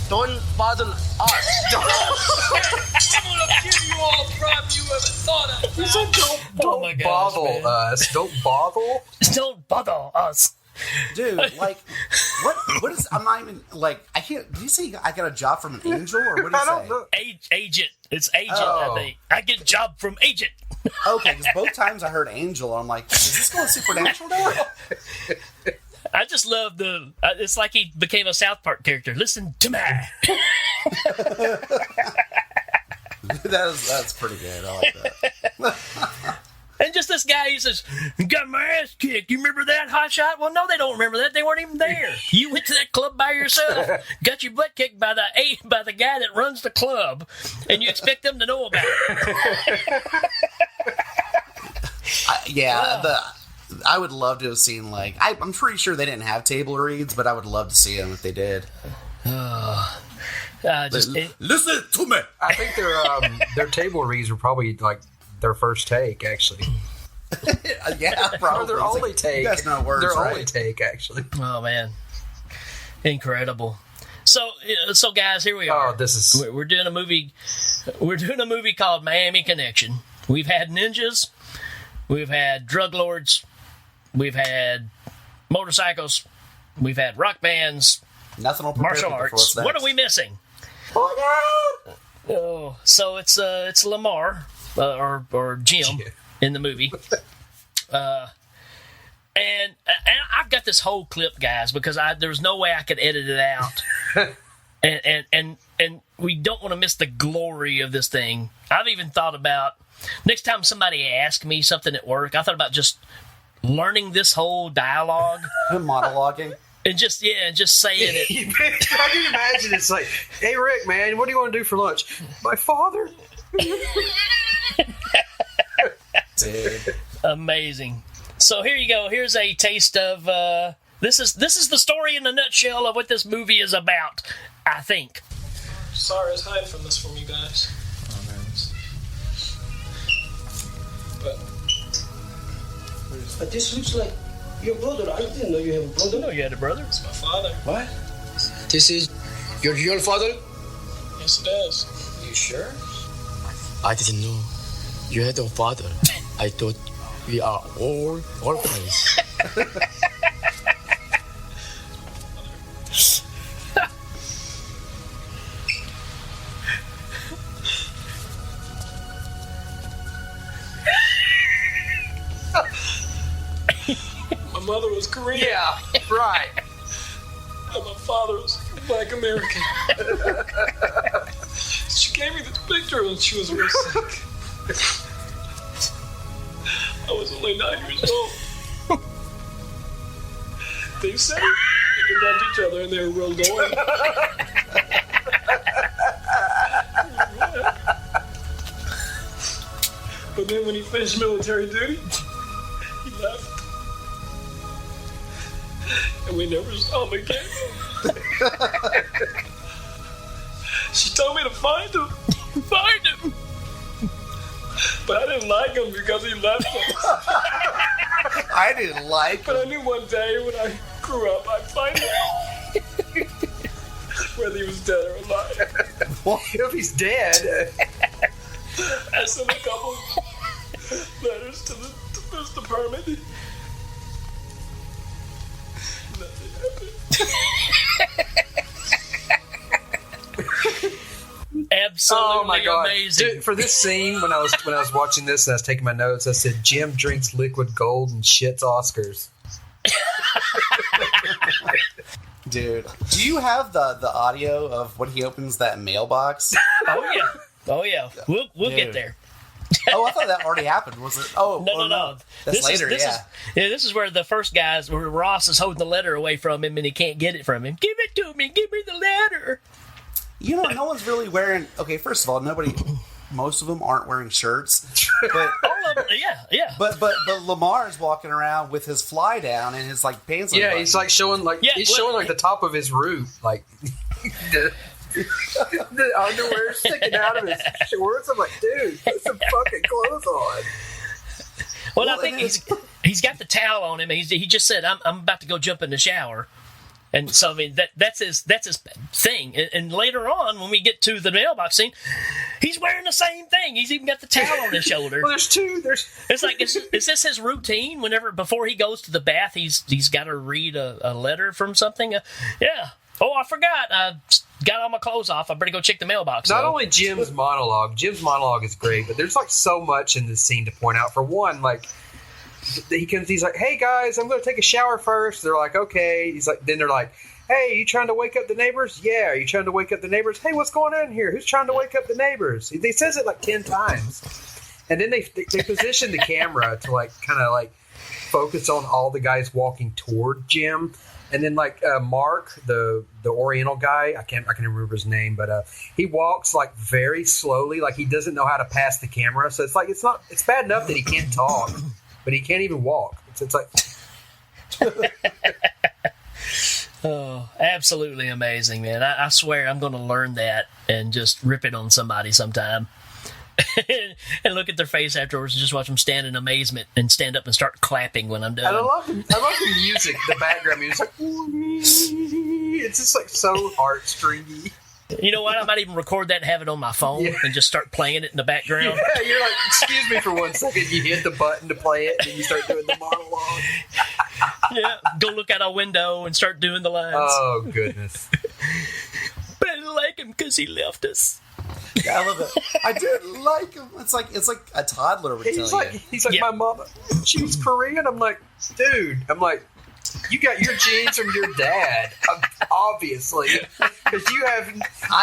Speaker 11: Don't bother us.
Speaker 10: I'm gonna give you all the problem you ever thought of,
Speaker 4: He
Speaker 10: pal.
Speaker 4: said,
Speaker 3: Oh my gosh,
Speaker 4: bother
Speaker 3: man.
Speaker 4: us. Don't bother?
Speaker 3: Don't bother us.
Speaker 2: Dude, like, what is, I'm not even, like, I can't, did you say I got a job from an angel, or what did
Speaker 4: I
Speaker 2: you
Speaker 4: don't
Speaker 2: say?
Speaker 4: know.
Speaker 3: Agent. It's agent,
Speaker 4: Oh.
Speaker 3: I think. I get job from agent.
Speaker 2: Okay, because both times I heard angel, I'm like, is this going supernatural now?
Speaker 3: I just love it's like he became a South Park character. Listen to me.
Speaker 2: That's pretty good, I like that.
Speaker 3: And just this guy, he says, got my ass kicked. You remember that, hot shot? Well, no, they don't remember that. They weren't even there. You went to that club by yourself, got your butt kicked by the guy that runs the club, and you expect them to know about it.
Speaker 2: I would love to have seen, like, I'm pretty sure they didn't have table reads, but I would love to see them if they did.
Speaker 12: Listen to me.
Speaker 4: I think their table reads were probably like their first take, actually.
Speaker 2: Yeah, probably.
Speaker 4: Or their only take.
Speaker 2: You guys know words,
Speaker 4: their
Speaker 2: right?
Speaker 4: only take, actually.
Speaker 3: Oh man, incredible. So guys, here we are.
Speaker 4: Oh, this is
Speaker 3: we're doing a movie. We're doing a movie called Miami Connection. We've had ninjas, we've had drug lords, we've had motorcycles, we've had rock bands,
Speaker 2: nothing will
Speaker 3: martial arts. What are we missing? Oh, so it's Lamar or Jim in the movie. And I've got this whole clip, guys, because there was no way I could edit it out. and we don't want to miss the glory of this thing. I've even thought about next time somebody asks me something at work, I thought about just learning this whole dialogue,
Speaker 2: monologuing,
Speaker 3: and just saying it.
Speaker 4: I can imagine it's like, hey Rick, man, what do you want to do for lunch? My father.
Speaker 2: Dude.
Speaker 3: Amazing. So here you go. Here's a taste of this is the story in a nutshell of what this movie is about, I think.
Speaker 13: Sorry, I was hiding from this from you guys.
Speaker 12: Oh man.
Speaker 11: But this looks like your brother. I didn't know you have a brother.
Speaker 3: No, you had a brother.
Speaker 13: It's my father.
Speaker 11: What? This is your real father?
Speaker 13: Yes, it is.
Speaker 11: You sure? I didn't know you had a father. I thought we are all orphans.
Speaker 13: My mother was Korean.
Speaker 4: Yeah, right.
Speaker 13: And my father was Black American. She gave me this picture when she was real sick. I was only 9 years old. They said they loved each other and they were real going. But then when he finished military duty, he left. And we never saw him again. She told me to find him. Find him! But I didn't like him because he left him.
Speaker 2: I didn't like him.
Speaker 13: But I knew one day when I grew up, I'd find him. Whether he was dead or alive.
Speaker 4: Well, if he's dead.
Speaker 13: I sent a couple letters to the police department. Nothing happened.
Speaker 3: Absolutely
Speaker 4: oh my God.
Speaker 3: amazing.
Speaker 4: Dude, for this scene, when I was watching this and I was taking my notes, I said, Jim drinks liquid gold and shits Oscars.
Speaker 2: Dude, do you have the audio of when he opens that mailbox?
Speaker 3: Oh yeah. We'll get there.
Speaker 2: Oh, I thought that already happened. Was it? Oh,
Speaker 3: no.
Speaker 2: That's later.
Speaker 3: This is where the first guys, where Ross is holding the letter away from him and he can't get it from him. Give it to me. Give me the letter.
Speaker 2: You know, no one's really wearing. Okay, first of all, most of them aren't wearing shirts. But
Speaker 3: all of them, yeah.
Speaker 2: But Lamar's walking around with his fly down and his like pants.
Speaker 4: Yeah, he's like showing showing the top of his roof, like the underwear sticking out of his shorts. I'm like, dude, put some fucking clothes on.
Speaker 3: Well, I think he's got the towel on him. And he just said, "I'm about to go jump in the shower." And so, I mean, that's his thing. And later on, when we get to the mailbox scene, he's wearing the same thing. He's even got the towel on his shoulder.
Speaker 4: Well, there's two.
Speaker 3: It's like, is this his routine? Before he goes to the bath, he's got to read a letter from something. Yeah. Oh, I forgot. I got all my clothes off. I better go check the mailbox.
Speaker 4: Not only Jim's monologue is great, but there's like so much in this scene to point out. For one, like, he's like, hey guys, I'm going to take a shower first. They're like, okay. Then they're like, hey, you trying to wake up the neighbors? Yeah. Are you trying to wake up the neighbors? Hey, what's going on here? Who's trying to wake up the neighbors? He says it like 10 times. And then they position the camera to like kind of like focus on all the guys walking toward Jim. And then like Mark, the Oriental guy, I can't remember his name, but he walks like very slowly, like he doesn't know how to pass the camera. So it's like it's bad enough that he can't talk, but he can't even walk. It's like
Speaker 3: oh, absolutely amazing, man. I swear I'm going to learn that and just rip it on somebody sometime. And look at their face afterwards and just watch them stand in amazement and stand up and start clapping when I'm done.
Speaker 4: And I love the music, the background music. It's just like so heartstringy.
Speaker 3: You know what? I might even record that and have it on my phone and just start playing it in the background.
Speaker 4: Yeah, you're like, excuse me for 1 second. You hit the button to play it, and you start doing the monologue.
Speaker 3: Yeah, go look out a window and start doing the lines.
Speaker 4: Oh, goodness.
Speaker 3: But I didn't like him because he left us.
Speaker 2: Yeah, I love it. I didn't like him. It's like a toddler would tell you.
Speaker 4: He's like, my mama, she was Korean. I'm like, dude. I'm like, you got your genes from your dad, obviously. Because you have.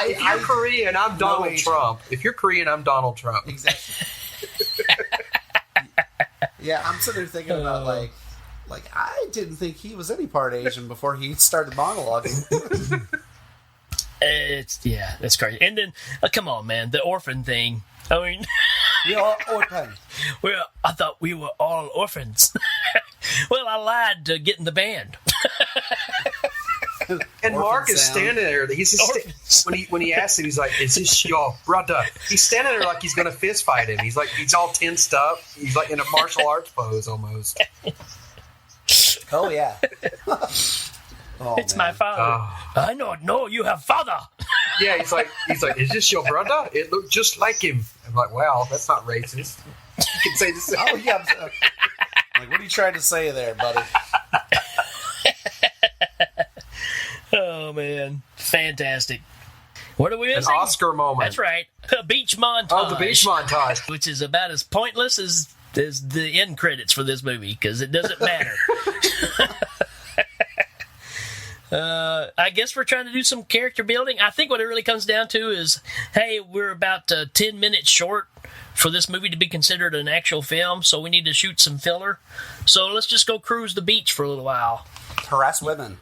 Speaker 4: If you're Korean, I'm Donald Trump. If you're Korean, I'm Donald Trump.
Speaker 2: Exactly. Yeah, I'm sitting there thinking about like I didn't think he was any part Asian before he started monologuing.
Speaker 3: That's crazy. And then, come on, man, the orphan thing. I mean,
Speaker 2: we are orphans.
Speaker 3: Well, I thought we were all orphans. Well, I lied to get in the band.
Speaker 4: And Mark is standing there. He's just when he asks him, he's like, "Is this your brother?" He's standing there like he's going to fist fight him. He's like, he's all tensed up. He's like in a martial arts pose almost.
Speaker 2: Oh yeah. Oh,
Speaker 3: it's my father. I don't know you have father.
Speaker 4: Yeah, he's like, is this your brother? It looked just like him. I'm like, wow, that's not racist. You can say the same.
Speaker 2: Oh yeah. Like, what are you trying to say there, buddy?
Speaker 3: Oh man, fantastic! What are we missing?
Speaker 4: An Oscar moment.
Speaker 3: That's right, a beach montage.
Speaker 4: Oh, the beach montage,
Speaker 3: which is about as pointless as the end credits for this movie because it doesn't matter. I guess we're trying to do some character building. I think what it really comes down to is, hey, we're about 10 minutes short for this movie to be considered an actual film, so we need to shoot some filler. So let's just go cruise the beach for a little while.
Speaker 2: Harass women.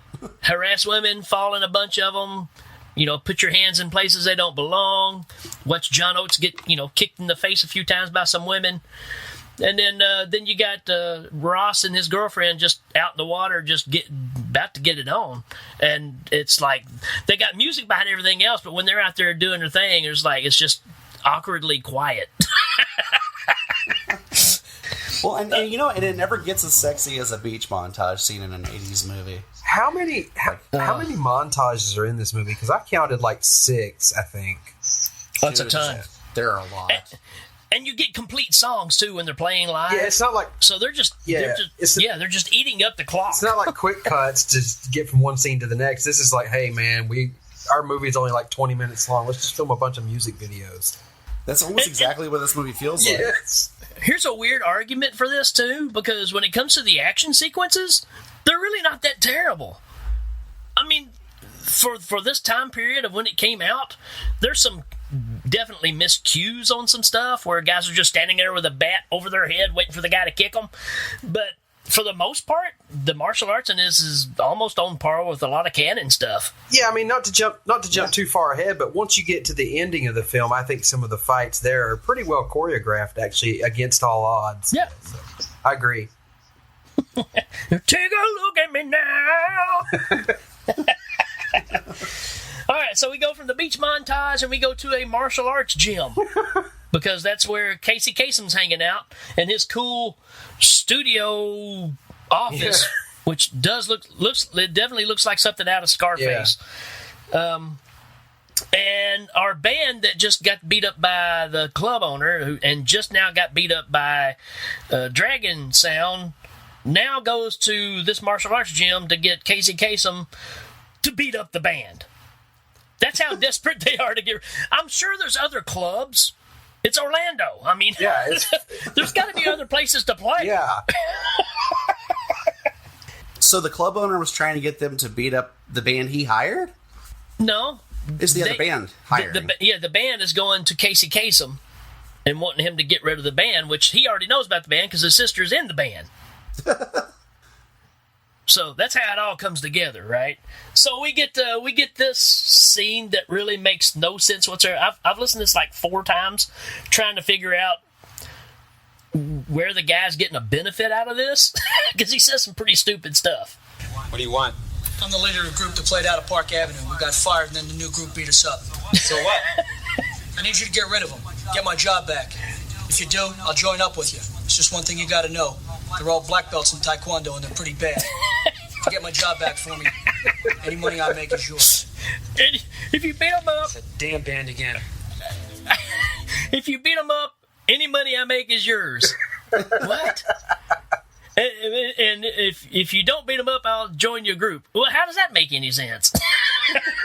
Speaker 3: Fall in a bunch of them. You know, put your hands in places they don't belong. Watch John Oates get, kicked in the face a few times by some women. And then you got Ross and his girlfriend just out in the water, just about to get it on. And it's like they got music behind everything else, but when they're out there doing their thing, it's just awkwardly quiet.
Speaker 2: Well, and it never gets as sexy as a beach montage scene in an 80s movie.
Speaker 4: How many montages are in this movie? Because I counted like 6, I think.
Speaker 3: That's a ton.
Speaker 2: There are a lot.
Speaker 3: And you get complete songs too when they're playing live.
Speaker 4: Yeah, it's not like
Speaker 3: they're just they're just eating up the clock.
Speaker 4: It's not like quick cuts to get from one scene to the next. This is like, hey man, our movie is only like 20 minutes long. Let's just film a bunch of music videos.
Speaker 2: That's almost exactly what this movie feels like.
Speaker 4: Yes.
Speaker 3: Here's a weird argument for this too, because when it comes to the action sequences, they're really not that terrible. I mean, for this time period of when it came out, there's some definitely missed cues on some stuff where guys are just standing there with a bat over their head waiting for the guy to kick them. But for the most part, the martial arts in this is almost on par with a lot of canon stuff.
Speaker 4: Yeah, I mean, not to jump too far ahead, but once you get to the ending of the film, I think some of the fights there are pretty well choreographed, actually, against all odds.
Speaker 3: Yeah.
Speaker 4: So, I agree.
Speaker 3: Take a look at me now. All right, so we go from the beach montage and we go to a martial arts gym because that's where Casey Kasem's hanging out in his cool studio office, which definitely looks like something out of Scarface. Yeah. And our band that just got beat up by the club owner and just now got beat up by Dragon Sound now goes to this martial arts gym to get Casey Kasem to beat up the band. That's how desperate they are to get. I'm sure there's other clubs. It's Orlando. I mean, there's got to be other places to play.
Speaker 4: Yeah.
Speaker 2: So the club owner was trying to get them to beat up the band he hired?
Speaker 3: No.
Speaker 2: Is the other band hiring?
Speaker 3: The band is going to Casey Kasem and wanting him to get rid of the band, which he already knows about the band because his sister's in the band. So that's how it all comes together, right? So we get this scene that really makes no sense whatsoever. I've listened to this like 4 times, trying to figure out where the guy's getting a benefit out of this, because he says some pretty stupid stuff.
Speaker 9: What do you want?
Speaker 10: I'm the leader of a group that played out of Park Avenue. We got fired, and then the new group beat us up.
Speaker 9: So what?
Speaker 10: I need you to get rid of them. Get my job back. If you do, I'll join up with you. It's just one thing you got to know. They're all black belts in Taekwondo, and they're pretty bad. If you get my job back for me, any money I make is yours.
Speaker 3: And if you beat them up...
Speaker 9: It's a damn band again.
Speaker 3: If you beat them up, any money I make is yours. What? And if you don't beat them up, I'll join your group. Well, how does that make any sense?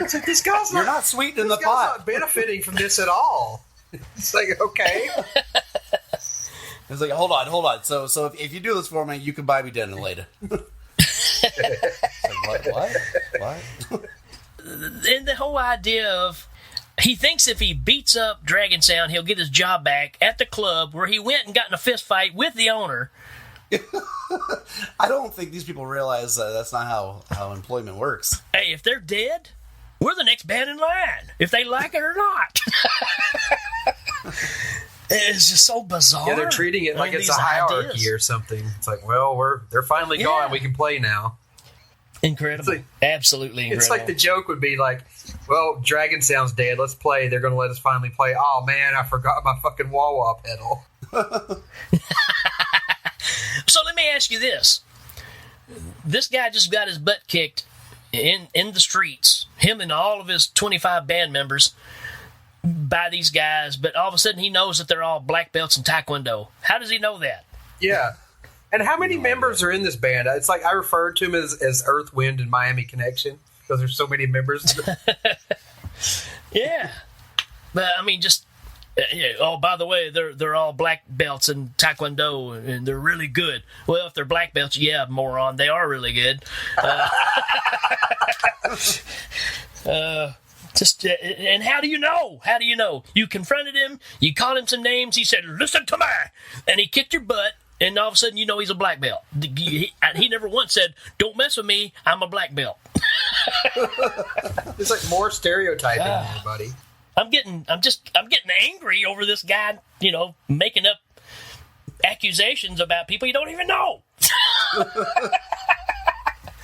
Speaker 4: It's like, this guy's
Speaker 2: You're not sweetening the pot.
Speaker 4: not benefiting from this at all. It's like, okay.
Speaker 2: It's like, hold on. So if you do this for me, you can buy me dinner later. Like, what?
Speaker 3: And the whole idea of he thinks if he beats up Dragon Sound, he'll get his job back at the club where he went and got in a fist fight with the owner.
Speaker 2: I don't think these people realize that's not how employment works.
Speaker 3: Hey, if they're dead, we're the next band in line, if they like it or not. It's just so bizarre.
Speaker 4: Yeah, they're treating it like it's a hierarchy or something. It's like, well, they're finally gone. We can play now.
Speaker 3: Incredible.
Speaker 4: Like,
Speaker 3: absolutely incredible.
Speaker 4: It's like the joke would be like, well, Dragon Sound's dead. Let's play. They're going to let us finally play. Oh, man, I forgot my fucking wah-wah pedal.
Speaker 3: So let me ask you this. This guy just got his butt kicked in the streets, him and all of his 25 band members, by these guys, but all of a sudden he knows that they're all black belts in Taekwondo. How does he know that?
Speaker 4: Yeah. And how many members are in this band? It's like I refer to them as Earth, Wind, and Miami Connection because there's so many members.
Speaker 3: Yeah. But, I mean, just... oh, by the way, they're all black belts in Taekwondo, and they're really good. Well, if they're black belts, yeah, moron, they are really good. And how do you know? How do you know? You confronted him, you called him some names, he said, listen to me, and he kicked your butt, and all of a sudden you know he's a black belt. He never once said, don't mess with me, I'm a black belt.
Speaker 4: It's like more stereotyping here, buddy.
Speaker 3: I'm getting angry over this guy, making up accusations about people you don't even know.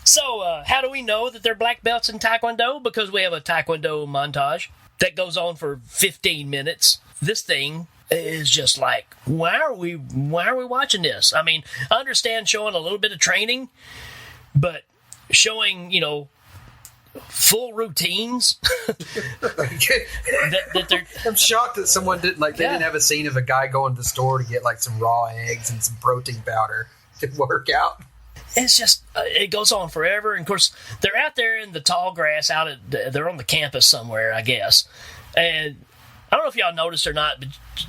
Speaker 3: So, how do we know that they're black belts in Taekwondo? Because we have a Taekwondo montage that goes on for 15 minutes. This thing is just like, why are we watching this? I mean, I understand showing a little bit of training, but showing, full routines. that they're...
Speaker 4: I'm shocked that someone didn't didn't have a scene of a guy going to the store to get some raw eggs and some protein powder to work out.
Speaker 3: It's just it goes on forever, and of course they're out there in the tall grass they're on the campus somewhere, I guess. And I don't know if y'all noticed or not, but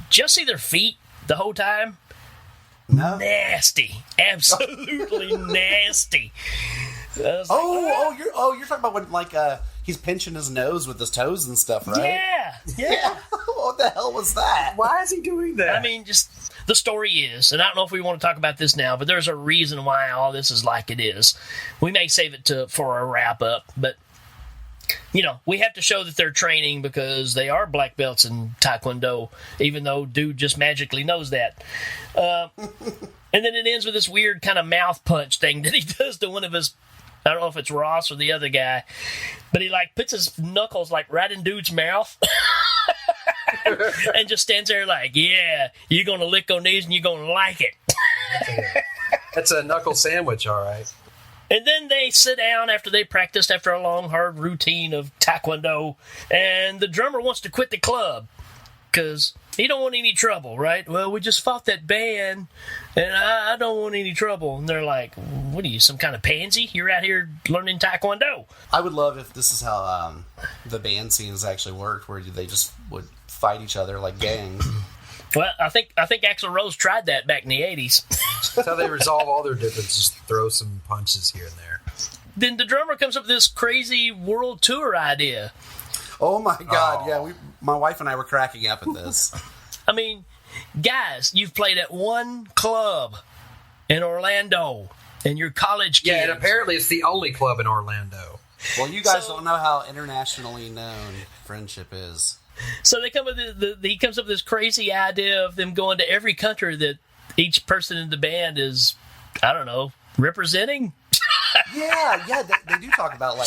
Speaker 3: just see their feet the whole time.
Speaker 2: No.
Speaker 3: Nasty, absolutely nasty.
Speaker 2: You're talking about when he's pinching his nose with his toes and stuff, right?
Speaker 3: Yeah.
Speaker 2: What the hell was that?
Speaker 4: Why is he doing that?
Speaker 3: I mean, just the story is, and I don't know if we want to talk about this now, but there's a reason why all this is like it is. We may save it for a wrap up, but we have to show that they're training because they are black belts in Taekwondo, even though dude just magically knows that. And then it ends with this weird kind of mouth punch thing that he does to one of his, I don't know if it's Ross or the other guy, but he puts his knuckles right in dude's mouth and just stands there yeah, you're going to lick on these and you're going to like it.
Speaker 4: That's a knuckle sandwich, all right.
Speaker 3: And then they sit down after they practiced after a long, hard routine of Taekwondo, and the drummer wants to quit the club because he don't want any trouble, right? Well, we just fought that band, and I don't want any trouble. And they're like, what are you, some kind of pansy? You're out here learning Taekwondo.
Speaker 2: I would love if this is how the band scenes actually worked, where they just would fight each other like gangs.
Speaker 3: Well, I think Axl Rose tried that back in the 80s.
Speaker 4: That's how they resolve all their differences, just throw some punches here and there.
Speaker 3: Then the drummer comes up with this crazy world tour idea.
Speaker 2: Oh my God, yeah, my wife and I were cracking up at this.
Speaker 3: I mean, guys, you've played at one club in Orlando, and you're college kids.
Speaker 4: Yeah, and apparently it's the only club in Orlando.
Speaker 2: Well, you guys don't know how internationally known friendship is.
Speaker 3: So they come with he comes up with this crazy idea of them going to every country that each person in the band is, I don't know, representing.
Speaker 2: Yeah, they do talk about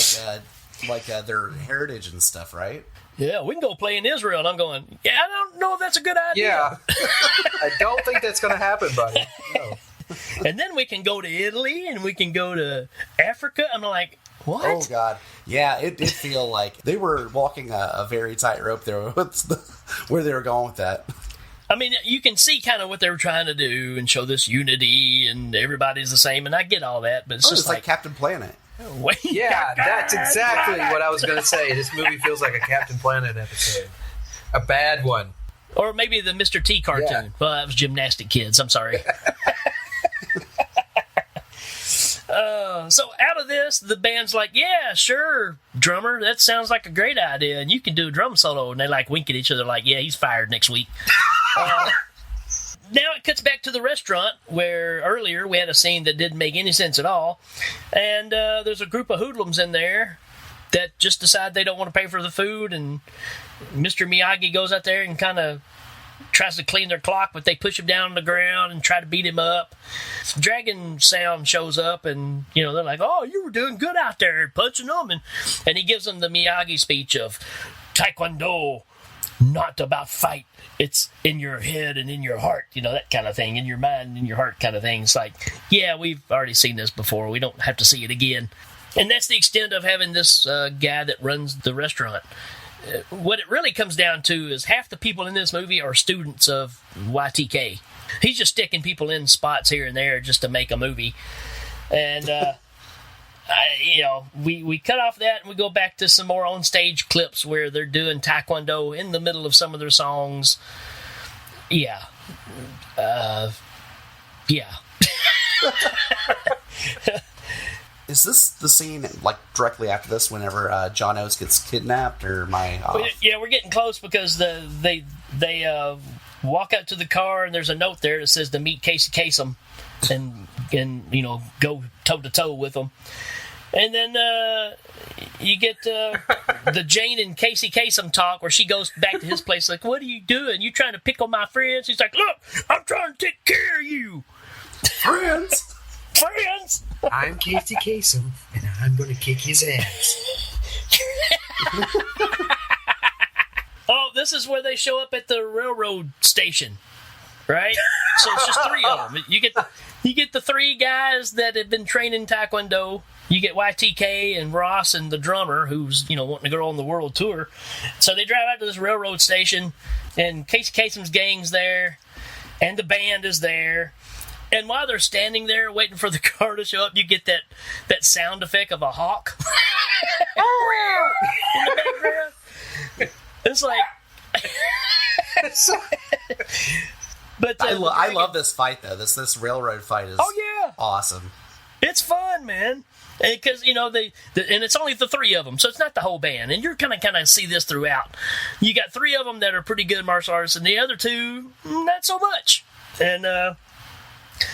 Speaker 2: their heritage and stuff, right?
Speaker 3: Yeah, we can go play in Israel. And I'm going, yeah, I don't know if that's a good idea.
Speaker 4: Yeah, I don't think that's going to happen, buddy. No.
Speaker 3: And then we can go to Italy and we can go to Africa. I'm like, what?
Speaker 2: Oh, God. Yeah, it did feel like they were walking a very tight rope there where they were going with that.
Speaker 3: I mean, you can see kind of what they were trying to do and show this unity and everybody's the same, and I get all that, but it's
Speaker 2: like Captain Planet.
Speaker 4: Yeah, that's exactly what I was going to say. This movie feels like a Captain Planet episode. A bad one.
Speaker 3: Or maybe the Mr. T cartoon.
Speaker 4: Yeah.
Speaker 3: Well, that was Gymnastic Kids. I'm sorry. So out of this, the band's like, yeah, sure, drummer, that sounds like a great idea, and you can do a drum solo. And they like wink at each other like, yeah, he's fired next week. Now it cuts back to the restaurant where earlier we had a scene that didn't make any sense at all. And there's a group of hoodlums in there that just decide they don't want to pay for the food. And Mr. Miyagi goes out there and kind of tries to clean their clock, but they push him down on the ground and try to beat him up. Dragon Sound shows up and, they're like, oh, you were doing good out there punching them. And he gives them the Miyagi speech of Taekwondo, not about fight. It's in your head and in your heart, that kind of thing, in your mind and in your heart kind of thing. It's like, yeah, we've already seen this before. We don't have to see it again. And that's the extent of having this guy that runs the restaurant. What it really comes down to is half the people in this movie are students of YTK. He's just sticking people in spots here and there just to make a movie. And, we cut off that and we go back to some more on-stage clips where they're doing Taekwondo in the middle of some of their songs. Yeah. Yeah.
Speaker 2: Is this the scene, directly after this, whenever John Oates gets kidnapped, or am I off?
Speaker 3: Yeah, we're getting close because they walk out to the car and there's a note there that says to meet Casey Kasem and go toe-to-toe with them. And then you get the Jane and Casey Kasem talk where she goes back to his place like, what are you doing? You trying to pick on my friends? He's like, look, I'm trying to take care of you.
Speaker 2: Friends?
Speaker 4: I'm Casey Kasem, and I'm going to kick his ass.
Speaker 3: Oh, this is where they show up at the railroad station, right? So it's just three of them. You get the three guys that have been training Taekwondo. You get YTK and Ross and the drummer who's, wanting to go on the world tour. So they drive out to this railroad station, and Casey Kasem's gang's there, and the band is there. And while they're standing there waiting for the car to show up, you get that sound effect of a hawk in the background. It's like... But
Speaker 2: I love this fight, though. This railroad fight is awesome.
Speaker 3: It's fun, man. Because, and it's only the three of them, so it's not the whole band. And you're kind of see this throughout. You got three of them that are pretty good martial artists, and the other two, not so much. And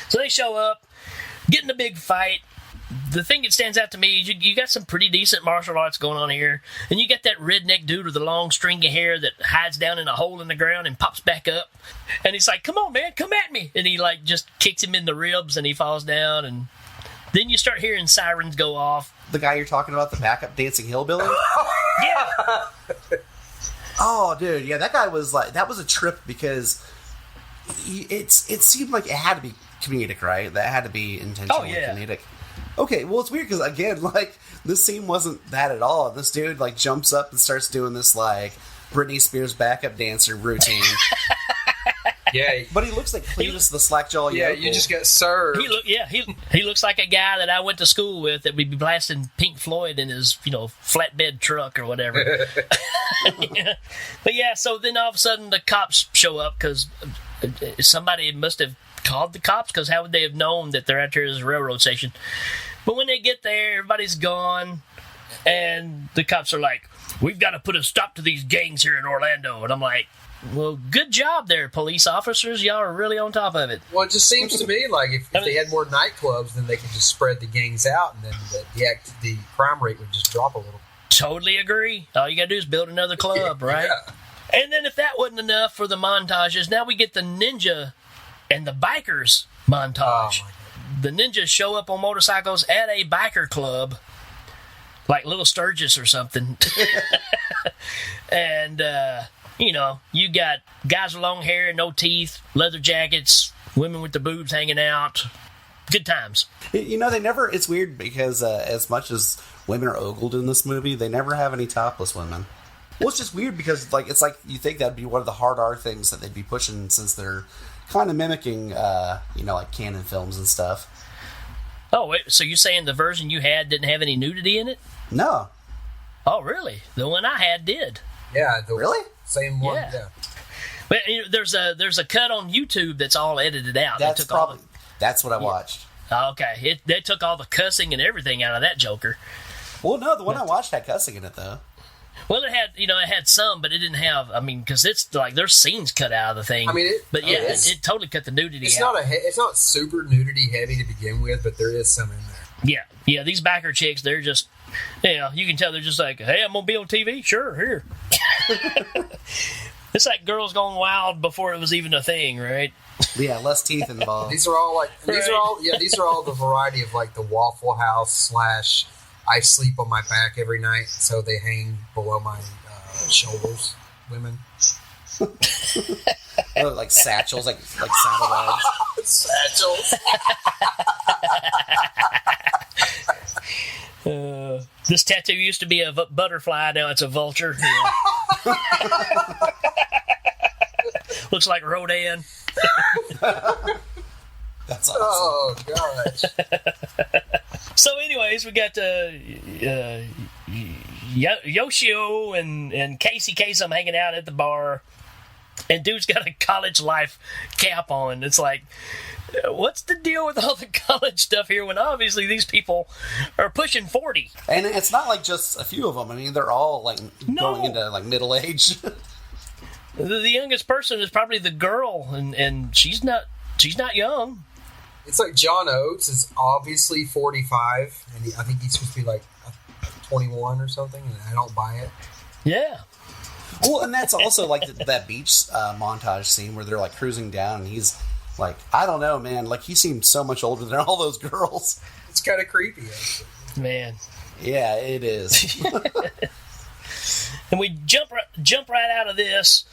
Speaker 3: so they show up, get in a big fight. The thing that stands out to me is you got some pretty decent martial arts going on here. And you got that redneck dude with the long stringy hair that hides down in a hole in the ground and pops back up. And he's like, come on, man, come at me. And he just kicks him in the ribs and he falls down. And then you start hearing sirens go off.
Speaker 2: The guy you're talking about, the backup dancing hillbilly?
Speaker 3: Yeah.
Speaker 2: Oh, dude, yeah, that guy was that was a trip because it seemed like it had to be comedic, right? That had to be intentionally comedic. Okay, well, it's weird because, again, this scene wasn't that at all. This dude, jumps up and starts doing this, Britney Spears backup dancer routine.
Speaker 4: Yeah.
Speaker 2: But he looks like Cletus the Slackjaw
Speaker 4: Yeah,
Speaker 2: yokel.
Speaker 4: you just got served.
Speaker 3: He looks like a guy that I went to school with that would be blasting Pink Floyd in his, flatbed truck or whatever. Yeah. But yeah, so then all of a sudden the cops show up because somebody must have called the cops, because how would they have known that they're out here at this railroad station? But when they get there, everybody's gone, and the cops are like, we've got to put a stop to these gangs here in Orlando. And I'm like, Well, good job there, police officers. Y'all are really on top of it.
Speaker 4: Well, it just seems to me like if they had more nightclubs, then they could just spread the gangs out, and then the crime rate would just drop a little.
Speaker 3: Totally agree. All you got to do is build another club, right?
Speaker 4: Yeah.
Speaker 3: And then if that wasn't enough for the montages, now we get the ninja and the bikers montage. The ninjas show up on motorcycles at a biker club, like Little Sturgis or something. And, you got guys with long hair and no teeth, leather jackets, women with their boobs hanging out. Good times.
Speaker 2: It's weird because as much as women are ogled in this movie, they never have any topless women. Well, it's just weird because it's like you think that'd be one of the hard R things that they'd be pushing since they're kind of mimicking, like canon films and stuff.
Speaker 3: Oh, wait, so you're saying the version you had didn't have any nudity in it?
Speaker 2: No.
Speaker 3: Oh, really? The one I had did.
Speaker 4: Yeah.
Speaker 2: Really?
Speaker 4: Same one. Yeah.
Speaker 3: But there's a cut on YouTube that's all edited out.
Speaker 2: That's what I watched.
Speaker 3: Okay, they took all the cussing and everything out of that Joker.
Speaker 2: Well, no, the one I watched had cussing in it though.
Speaker 3: Well, it had some, but it didn't have. I mean, because it's like there's scenes cut out of the thing. I mean, it totally cut the nudity out.
Speaker 4: It's not super nudity heavy to begin with, but there is some in there.
Speaker 3: Yeah. These backer chicks, they're just, you can tell they're just like, hey, I'm gonna be on TV. Sure, here. It's like Girls Gone Wild before it was even a thing, right?
Speaker 2: Yeah, less teeth involved.
Speaker 4: These are all the variety of like the Waffle House / I sleep on my back every night, so they hang below my shoulders. Women,
Speaker 2: like satchels, like saddlebags.
Speaker 4: Satchels.
Speaker 3: This tattoo used to be a butterfly, now it's a vulture. Yeah. Looks like Rodan.
Speaker 2: That's awesome.
Speaker 4: Oh gosh.
Speaker 3: So, anyways, we got Yoshio and Casey Kasem hanging out at the bar, and dude's got a college life cap on. It's like, what's the deal with all the college stuff here when obviously these people are pushing 40?
Speaker 2: And it's not like just a few of them. I mean, they're all like going into like middle age.
Speaker 3: The youngest person is probably the girl, and she's not young.
Speaker 4: It's like John Oates is obviously 45, and I think he's supposed to be like 21 or something, and I don't buy it.
Speaker 3: Yeah.
Speaker 2: Well, and that's also like that beach montage scene where they're like cruising down, and he's like, I don't know, man. Like, he seemed so much older than all those girls.
Speaker 4: It's kind of creepy, actually.
Speaker 3: Man.
Speaker 2: Yeah, it is.
Speaker 3: And we jump right out of this,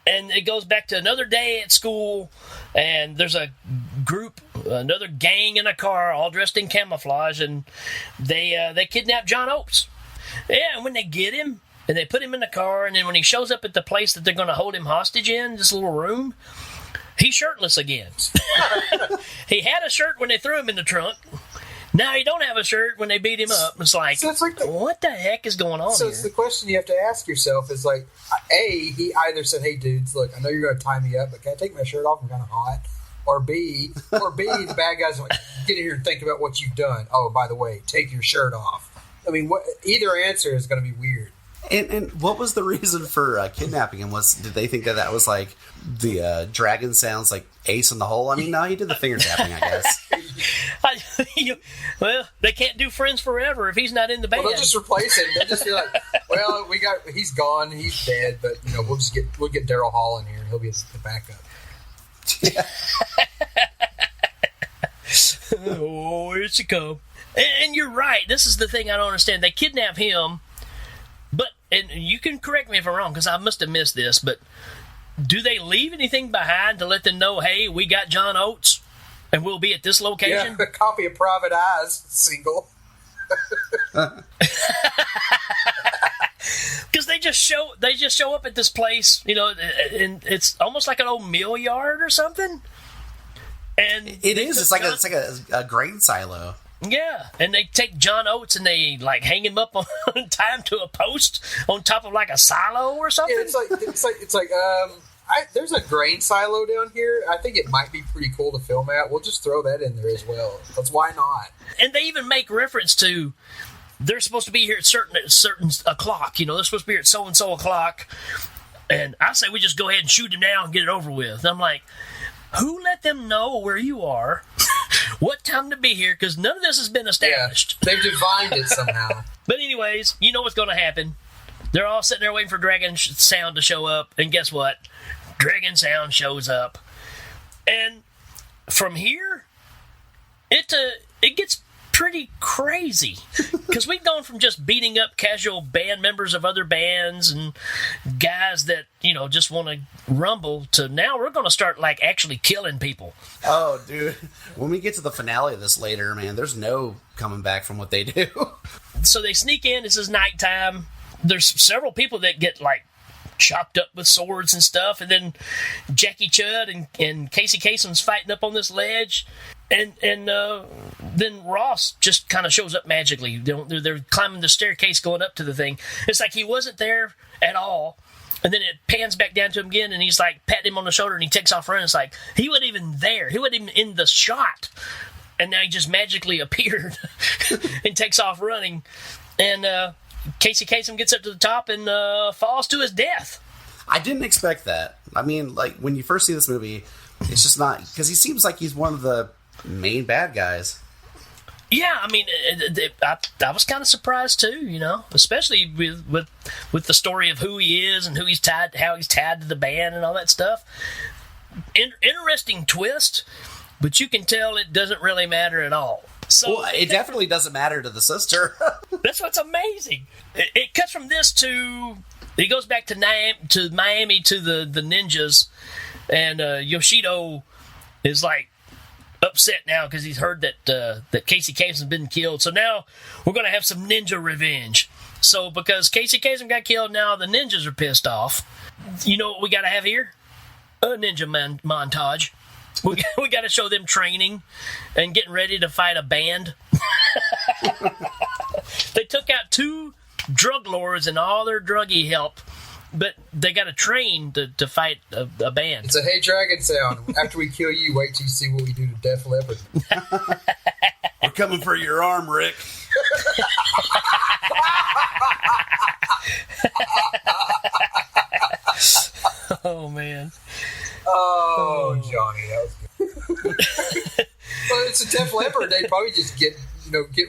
Speaker 3: and it goes back to another day at school, and there's a group, another gang in a car, all dressed in camouflage, and they kidnap John Oates. Yeah, and when they get him, and they put him in the car, and then when he shows up at the place that they're going to hold him hostage in, this little room, he's shirtless again. He had a shirt when they threw him in the trunk. Now he don't have a shirt when they beat him up. It's like what the heck is going on here?
Speaker 4: So it's the question you have to ask yourself is like, A, he either said, hey, dudes, look, I know you're going to tie me up, but can I take my shirt off? I'm kind of hot. Or B, the bad guys are like, get in here and think about what you've done. Oh, by the way, take your shirt off. I mean, either answer is going to be weird.
Speaker 2: And what was the reason for kidnapping him? Did they think that was like the dragon sounds like Ace in the Hole? I mean, no, he did the finger tapping, I guess.
Speaker 3: Well, they can't do friends forever if he's not in the band.
Speaker 4: Well, they'll just replace him. They'll just be like, well, he's gone, he's dead, but we'll get Daryl Hall in here, and he'll be the backup.
Speaker 2: Yeah.
Speaker 3: Oh, here she come. And you're right. This is the thing I don't understand. They kidnap him, and you can correct me if I'm wrong, because I must have missed this, but do they leave anything behind to let them know, hey, we got John Oates, and we'll be at this location?
Speaker 4: Yeah, a copy of Private Eyes single.
Speaker 3: Because they just show up at this place, and it's almost like an old mill yard or something. And
Speaker 2: it is. It's like a grain silo.
Speaker 3: Yeah, and they take John Oates and they like hang him up on tie him to a post on top of like a silo or something.
Speaker 4: Yeah, it's like there's a grain silo down here. I think it might be pretty cool to film at. We'll just throw that in there as well. That's why not.
Speaker 3: And they even make reference to they're supposed to be here at certain o'clock. They're supposed to be here at so and so o'clock. And I say we just go ahead and shoot him down and get it over with. And I'm like, who let them know where you are, what time to be here? Because none of this has been established.
Speaker 4: Yeah, they've divined it somehow.
Speaker 3: But anyways, you know what's going to happen. They're all sitting there waiting for Dragon Sound to show up. And guess what? Dragon Sound shows up. And from here, it gets pretty crazy. Because we've gone from just beating up casual band members of other bands and guys that, just want to rumble to now we're going to start, actually killing people.
Speaker 2: Oh, dude. When we get to the finale of this later, man, there's no coming back from what they do.
Speaker 3: So they sneak in. This is nighttime. There's several people that get, chopped up with swords and stuff. And then Jackie Chud and Casey Kasem's fighting up on this ledge. And then Ross just kind of shows up magically. They're climbing the staircase going up to the thing. It's like he wasn't there at all. And then it pans back down to him again, and he's patting him on the shoulder, and he takes off running. It's like he wasn't even there. He wasn't even in the shot. And now he just magically appeared and takes off running. And Casey Kasem gets up to the top and falls to his death.
Speaker 2: I didn't expect that. I mean, when you first see this movie, it's just not... Because he seems like he's one of the main bad guys.
Speaker 3: Yeah, I mean, I was kind of surprised too, especially with the story of who he is and how he's tied to the band and all that stuff. Interesting twist, but you can tell it doesn't really matter at all. So
Speaker 2: it definitely doesn't matter to the sister.
Speaker 3: That's what's amazing. It cuts from this to... He goes back to Miami to the ninjas, and Yoshido is upset now because he's heard that Casey Kasem's been killed. So now we're going to have some ninja revenge. So because Casey Kasem got killed, now the ninjas are pissed off. You know what we got to have here? A ninja montage. We got to show them training and getting ready to fight a band. They took out 2 drug lords and all their druggy help, but they got to train to fight a band.
Speaker 4: It's a Hey Dragon Sound. After we kill you, wait till you see what we do to Def Leppard.
Speaker 2: We're coming for your arm, Rick.
Speaker 3: Oh, man.
Speaker 4: Oh, Johnny, that was good. Well, it's a Def Leppard. They'd probably just get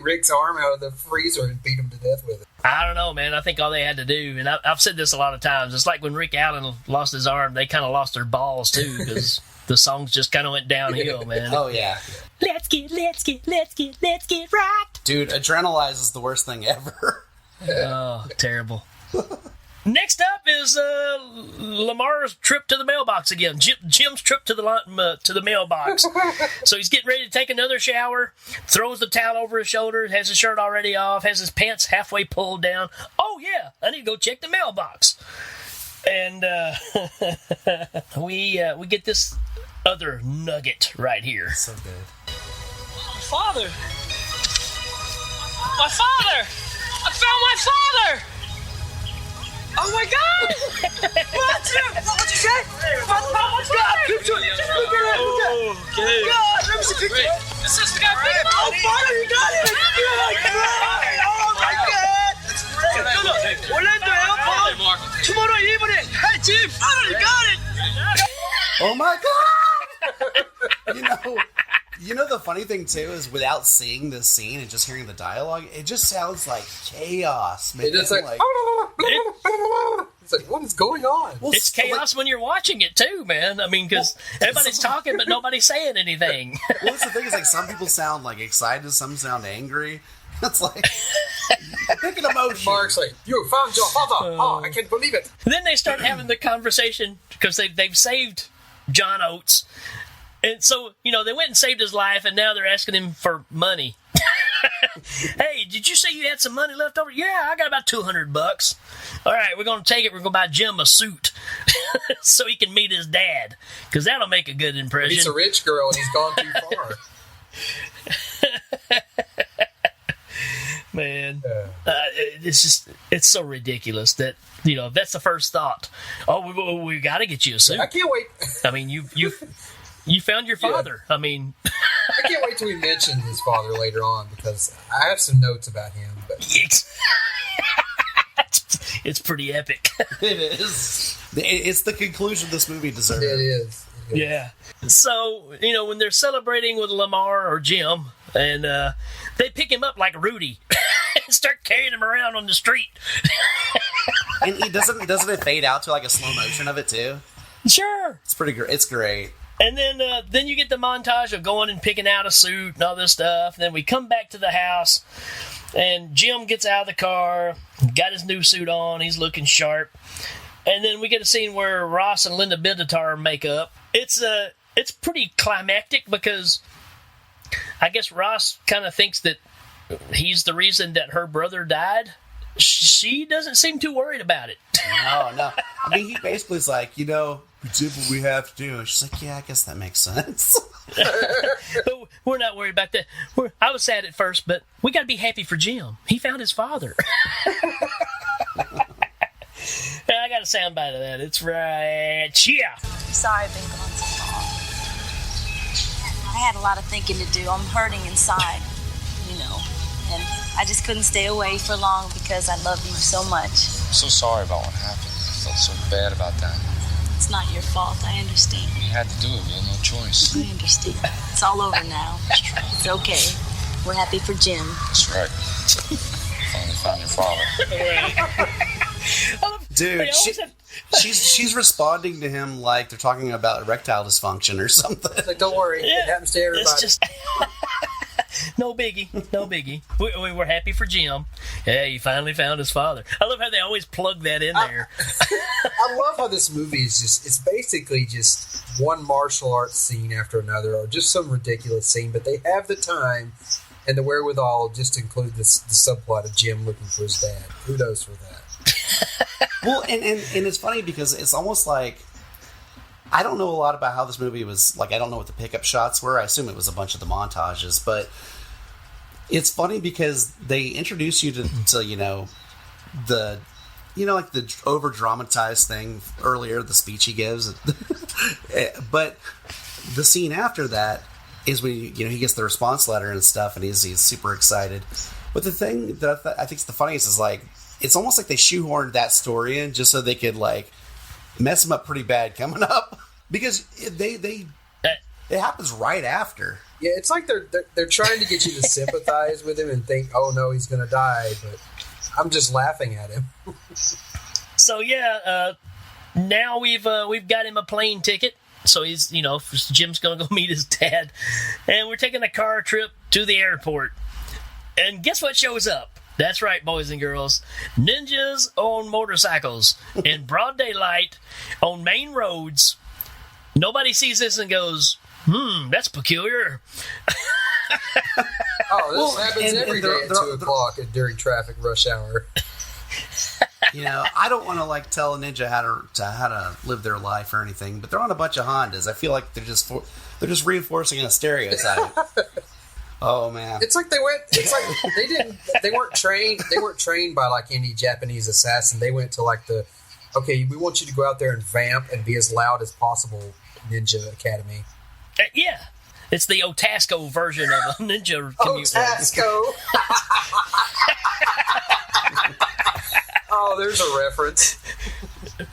Speaker 4: Rick's arm out of the freezer and beat him to death with it.
Speaker 3: I don't know, man. I think all they had to do, and I've said this a lot of times, it's like when Rick Allen lost his arm, they kind of lost their balls, too, because the songs just kind of went downhill, man.
Speaker 2: Oh, yeah.
Speaker 3: Let's get rocked.
Speaker 2: Dude, Adrenalize is the worst thing ever.
Speaker 3: Oh, terrible. Next up is Lamar's trip to the mailbox again. Jim's trip to the mailbox. So he's getting ready to take another shower, throws the towel over his shoulder, has his shirt already off, has his pants halfway pulled down. Oh, yeah, I need to go check the mailbox. And we get this other nugget right here.
Speaker 2: So good.
Speaker 10: My father! My father! I found my father! Oh my God! What'd you say? God, picture! Look at it! Okay. God, let me see the picture. This is the guy. Oh, father, you got it! Oh my God! That's great. Orlando Airport. Tomorrow evening. Hey, Jim. Father, you got it!
Speaker 2: Oh my God! You know the funny thing too is without seeing this scene and just hearing the dialogue, it just sounds like chaos. Man.
Speaker 4: It's like what is going on?
Speaker 3: Well, it's chaos when you're watching it too, man. I mean, because everybody's talking but nobody's saying anything.
Speaker 2: Well, that's the thing is some people sound excited, some sound angry. It's pick an emotion.
Speaker 4: Mark's like, you found your father. Oh, I can't believe it.
Speaker 3: Then they start having the conversation because they've saved John Oates. And so, they went and saved his life, and now they're asking him for money. Hey, did you say you had some money left over? Yeah, I got about $200. All right, we're going to take it. We're going to buy Jim a suit so he can meet his dad, because that'll make a good impression.
Speaker 4: He's a rich girl, and he's gone too far.
Speaker 3: Man, it's so ridiculous that, that's the first thought. Oh, we got to get you a suit.
Speaker 4: I can't wait.
Speaker 3: I mean, you found your father. Yeah. I mean...
Speaker 4: I can't wait till we mention his father later on, because I have some notes about him. But
Speaker 3: it's pretty epic.
Speaker 2: It is. It's the conclusion this movie deserves.
Speaker 4: It is.
Speaker 3: Yeah. So, when they're celebrating with Lamar or Jim, and they pick him up like Rudy and start carrying him around on the street.
Speaker 2: And doesn't it fade out to like a slow motion of it too?
Speaker 3: Sure.
Speaker 2: It's pretty great. It's great.
Speaker 3: And then you get the montage of going and picking out a suit and all this stuff. And then we come back to the house, and Jim gets out of the car, got his new suit on, he's looking sharp. And then we get a scene where Ross and Linda Benditar make up. It's pretty climactic because I guess Ross kind of thinks that he's the reason that her brother died. She doesn't seem too worried about it.
Speaker 2: No. I mean, he basically is like, we did what we have to do. And she's like, yeah, I guess that makes sense.
Speaker 3: But we're not worried about that. I was sad at first, but we got to be happy for Jim. He found his father. I got a soundbite of that. It's right. Yeah.
Speaker 1: I'm sorry I've been gone so long. I had a lot of thinking to do. I'm hurting inside, and I just couldn't stay away for long because I love you so much.
Speaker 14: I'm so sorry about what happened. I felt so bad about that.
Speaker 1: It's not your fault. I understand.
Speaker 14: You had to do it. We had no choice.
Speaker 1: I understand. It's all over now. It's okay. We're happy for Jim.
Speaker 14: That's right. Finally found your father.
Speaker 2: Dude, she's responding to him like they're talking about erectile dysfunction or something.
Speaker 4: Like, don't worry, it happens to everybody.
Speaker 3: It's just no biggie. We were happy for Jim. Yeah, he finally found his father. I love how they always plug that in there.
Speaker 4: I love how this movie is it's basically just one martial arts scene after another, or just some ridiculous scene, but they have the time and the wherewithal just to include the subplot of Jim looking for his dad. Kudos for that.
Speaker 2: Well, and it's funny because it's almost like I don't know a lot about how this movie was like. I don't know what the pickup shots were. I assume it was a bunch of the montages, but it's funny because they introduce you to the like the over dramatized thing earlier, the speech he gives, but the scene after that is when he gets the response letter and stuff, and he's super excited. But the thing that I think is the funniest is like it's almost like they shoehorned that story in just so they could like mess him up pretty bad coming up because it happens right after.
Speaker 4: Yeah, it's like they're trying to get you to sympathize with him and think, oh no, he's gonna die, but I'm just laughing at him.
Speaker 3: So now we've got him a plane ticket. So he's Jim's gonna go meet his dad, and we're taking a car trip to the airport. And guess what shows up? That's right, boys and girls. Ninjas on motorcycles in broad daylight on main roads. Nobody sees this and goes, that's peculiar.
Speaker 4: This happens every day at 2 o'clock during traffic rush hour.
Speaker 2: I don't want to like tell a ninja how to live their life or anything, but they're on a bunch of Hondas. I feel like they're just reinforcing a stereotype. Oh man!
Speaker 4: It's like they weren't trained. They weren't trained by like any Japanese assassin. They went to like we want you to go out there and vamp and be as loud as possible. Ninja Academy.
Speaker 3: Yeah, it's the Otasco version of a ninja community.
Speaker 4: Otasco. Oh, there's a reference.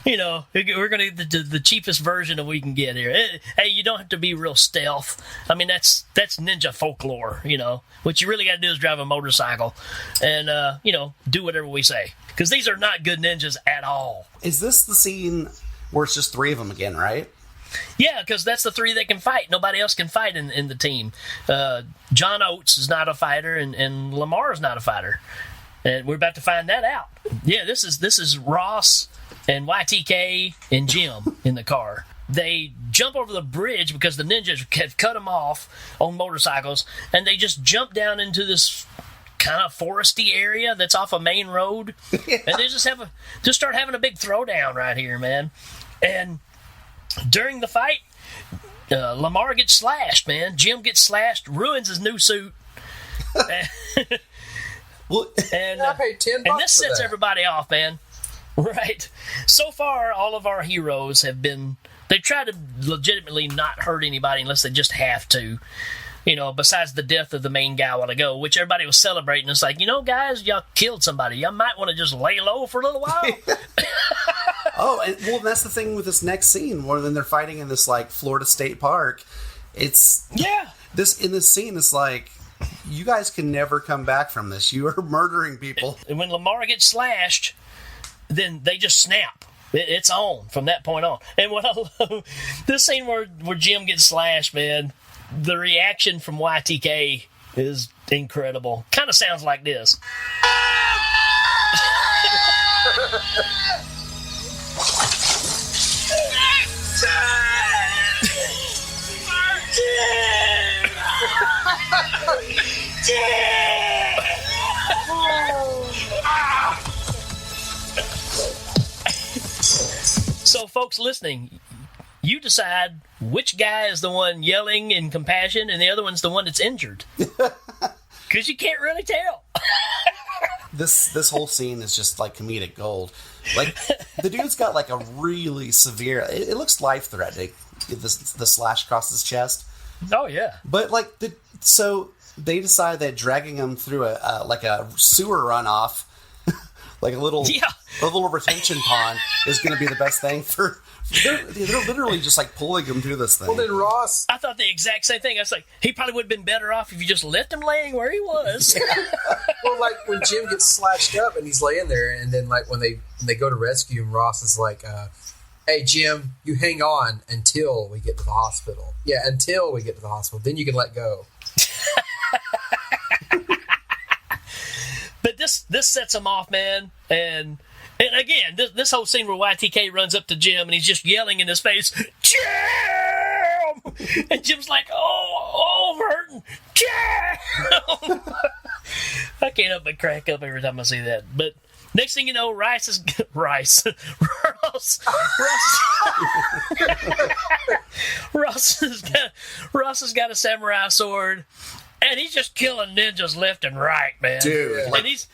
Speaker 3: We're going to get the cheapest version of what we can get here. Hey, you don't have to be real stealth. I mean, that's ninja folklore, What you really got to do is drive a motorcycle and, do whatever we say. Because these are not good ninjas at all.
Speaker 2: Is this the scene where it's just 3 of them again, right?
Speaker 3: Yeah, because that's the 3 that can fight. Nobody else can fight in the team. John Oates is not a fighter, and Lamar is not a fighter. And we're about to find that out. Yeah, this is Ross and YTK and Jim in the car. They jump over the bridge because the ninjas have cut them off on motorcycles, and they just jump down into this kind of foresty area that's off a main road, and they just start having a big throwdown right here, man. And during the fight, Lamar gets slashed, man. Jim gets slashed, ruins his new suit. And
Speaker 4: I paid $10
Speaker 3: and this sets everybody off, man. Right. So far, all of our heroes have been... They try to legitimately not hurt anybody unless they just have to. Besides the death of the main guy a while ago, which everybody was celebrating. It's like, guys, y'all killed somebody. Y'all might want to just lay low for a little while.
Speaker 2: That's the thing with this next scene, where then they're fighting in this like Florida State Park. It's in this scene, it's like, you guys can never come back from this. You are murdering people.
Speaker 3: And when Lamar gets slashed, then they just snap. It's on from that point on. And what I love, this scene where Jim gets slashed, man, the reaction from YTK is incredible. Kind of sounds like this. So, folks listening, you decide which guy is the one yelling in compassion and the other one's the one that's injured. Because you can't really tell.
Speaker 2: This whole scene is just like comedic gold. Like, the dude's got like a really severe, it looks life-threatening, the slash across his chest.
Speaker 3: Oh, yeah.
Speaker 2: But like, so they decide that dragging him through a sewer runoff, like a little retention pond, is going to be the best thing for. They're literally just like pulling him through this thing.
Speaker 4: Well, then Ross,
Speaker 3: I thought the exact same thing. I was like, he probably would have been better off if you just left him laying where he was.
Speaker 4: Well, like when Jim gets slashed up and he's laying there, and then like when they go to rescue him, Ross is like, "Hey Jim, you hang on until we get to the hospital. Yeah, until we get to the hospital, then you can let go."
Speaker 3: But this sets him off, man, and again, this whole scene where YTK runs up to Jim and he's just yelling in his face, "Jim!" And Jim's like, "Oh, I'm hurting, Jim!" I can't help but crack up every time I see that. But next thing you know, Ross has got a samurai sword. And he's just killing ninjas left and right, man.
Speaker 2: Dude.
Speaker 3: And he's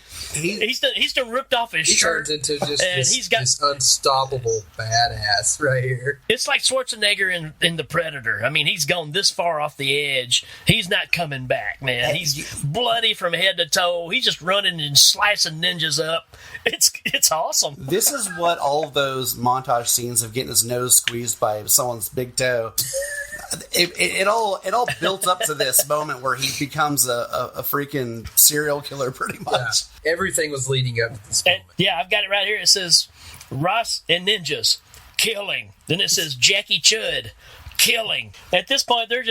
Speaker 3: done ripped off his shirt.
Speaker 4: He turns into just this unstoppable badass right here.
Speaker 3: It's like Schwarzenegger in The Predator. I mean, he's gone this far off the edge. He's not coming back, man. He's bloody from head to toe. He's just running and slicing ninjas up. It's awesome.
Speaker 2: This is what all of those montage scenes of getting his nose squeezed by someone's big toe. It all built up to this moment where he becomes a freaking serial killer, pretty much.
Speaker 4: Yeah. Everything was leading up to this moment.
Speaker 3: Yeah, I've got it right here. It says Ross and ninjas killing. Then it says Jackie Chud killing. At this point, they're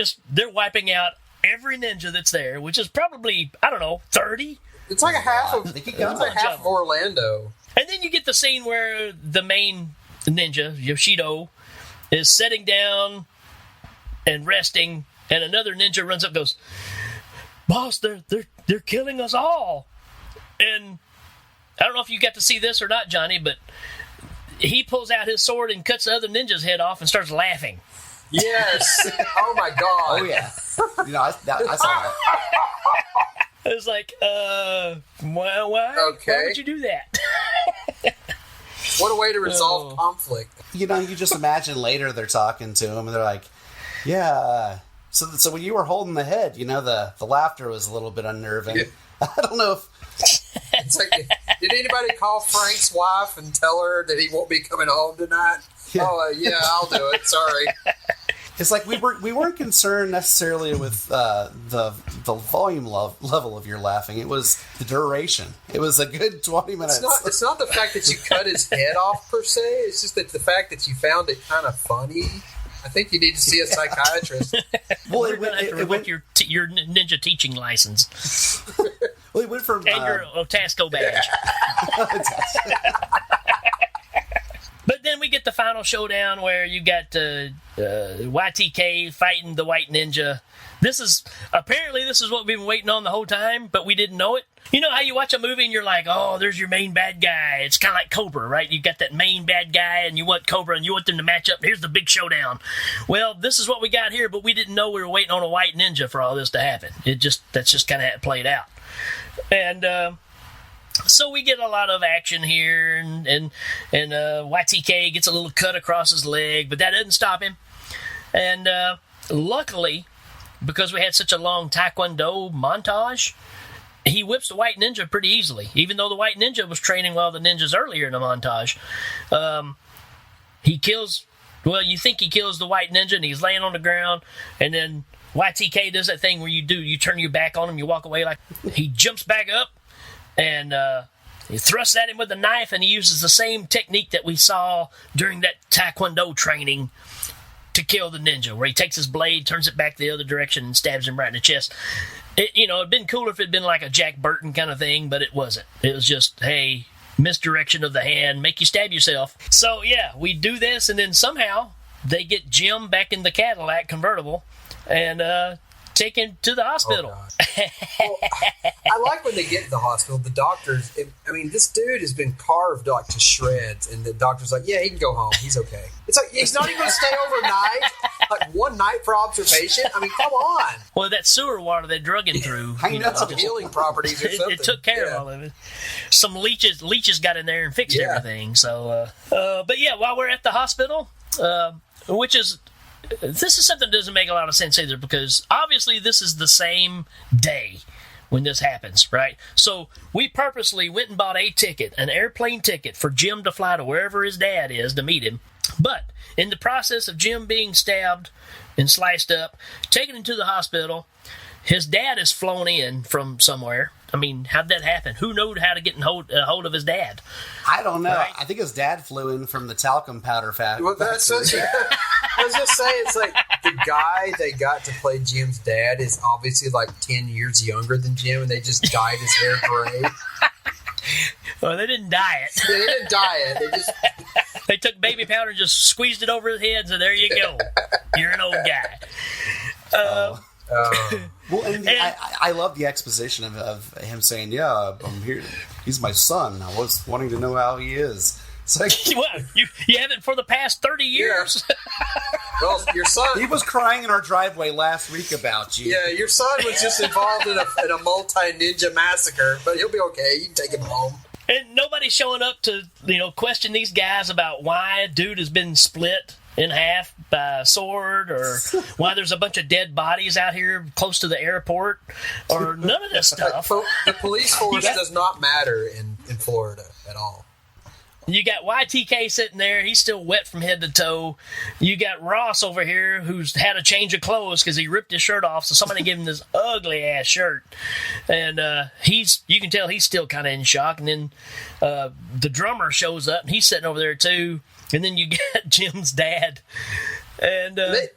Speaker 3: wiping out every ninja that's there, which is probably 30.
Speaker 4: It's like half of Orlando.
Speaker 3: And then you get the scene where the main ninja Yoshido is sitting down and resting, and another ninja runs up and goes, "Boss, they're killing us all." And I don't know if you got to see this or not, Johnny, but he pulls out his sword and cuts the other ninja's head off and starts laughing.
Speaker 4: Yes. Oh my god.
Speaker 2: Oh yeah. I saw that.
Speaker 3: I was like, why?
Speaker 4: Okay.
Speaker 3: Why would you do that?
Speaker 4: What a way to resolve conflict.
Speaker 2: You just imagine later they're talking to him and they're like, "Yeah, so when you were holding the head, the laughter was a little bit unnerving." Yeah. I don't know if
Speaker 4: it's like, did anybody call Frank's wife and tell her that he won't be coming home tonight? Yeah. Oh, yeah, I'll do it. Sorry.
Speaker 2: It's like we weren't concerned necessarily with the volume level of your laughing. It was the duration. It was a good 20 minutes.
Speaker 4: It's not the fact that you cut his head off per se. It's just that the fact that you found it kind of funny. I think you need to see a psychiatrist.
Speaker 3: Well, it went your ninja teaching license.
Speaker 2: Well, it went from
Speaker 3: and your Otasco badge. But then we get the final showdown where you got YTK fighting the white ninja. This is what we've been waiting on the whole time, but we didn't know it. You know how you watch a movie and you're like, "Oh, there's your main bad guy." It's kind of like Cobra, right? You got that main bad guy and you want Cobra and you want them to match up. And here's the big showdown. Well, this is what we got here, but we didn't know we were waiting on a white ninja for all this to happen. That's just kind of how it played out. And so we get a lot of action here, and YTK gets a little cut across his leg, but that doesn't stop him. And luckily, because we had such a long Taekwondo montage, he whips the white ninja pretty easily, even though the white ninja was training while the ninjas earlier in the montage. he kills. Well, you think he kills the white ninja, and he's laying on the ground, and then YTK does that thing where you turn your back on him, you walk away. Like he jumps back up, and he thrusts at him with a knife, and he uses the same technique that we saw during that Taekwondo training to kill the ninja, where he takes his blade, turns it back the other direction, and stabs him right in the chest. It'd been cooler if it'd been like a Jack Burton kind of thing, but it wasn't. It was just, hey, misdirection of the hand, make you stab yourself. So yeah, we do this, and then somehow they get Jim back in the Cadillac convertible and taken to the hospital.
Speaker 4: I like when they get to the hospital, the doctors, this dude has been carved like to shreds, and the doctor's like, yeah, he can go home, he's okay. It's like, he's not even going to stay overnight, like one night for observation. I mean, come on.
Speaker 3: Well, that sewer water they drug him through,
Speaker 4: some healing properties or something.
Speaker 3: It took care of all of it. Some leeches got in there and fixed everything. So, but yeah, while we're at the hospital, this is something that doesn't make a lot of sense either, because obviously this is the same day when this happens, right? So we purposely went and bought an airplane ticket for Jim to fly to wherever his dad is to meet him. But in the process of Jim being stabbed and sliced up, taken into the hospital, his dad is flown in from somewhere. I mean, how'd that happen? Who knew how to get in hold of his dad?
Speaker 2: I don't know.
Speaker 3: Right?
Speaker 2: I think his dad flew in from the talcum powder factory.
Speaker 4: Well, I was just saying, it's like the guy they got to play Jim's dad is obviously like 10 years younger than Jim, and they just dyed his hair gray.
Speaker 3: Well, they didn't dye it.
Speaker 4: They didn't dye it.
Speaker 3: They took baby powder and just squeezed it over his head, so there you go. You're an old guy.
Speaker 2: Well, and I love the exposition of him saying, yeah, I'm here. He's my son. I was wanting to know how he is. It's like,
Speaker 3: well, you haven't for the past 30 years.
Speaker 4: Yeah. Well, your son...
Speaker 2: He was crying in our driveway last week about you.
Speaker 4: Yeah, your son was just involved in a multi-ninja massacre, but he'll be okay. You can take him home.
Speaker 3: And nobody's showing up to, question these guys about why a dude has been split in half by a sword, or why there's a bunch of dead bodies out here close to the airport, or none of this stuff.
Speaker 4: The police force does not matter in Florida at all.
Speaker 3: You got YTK sitting there. He's still wet from head to toe. You got Ross over here who's had a change of clothes because he ripped his shirt off, so somebody gave him this ugly-ass shirt. And you can tell he's still kind of in shock. And then the drummer shows up, and he's sitting over there too. And then you get Jim's dad. And
Speaker 4: they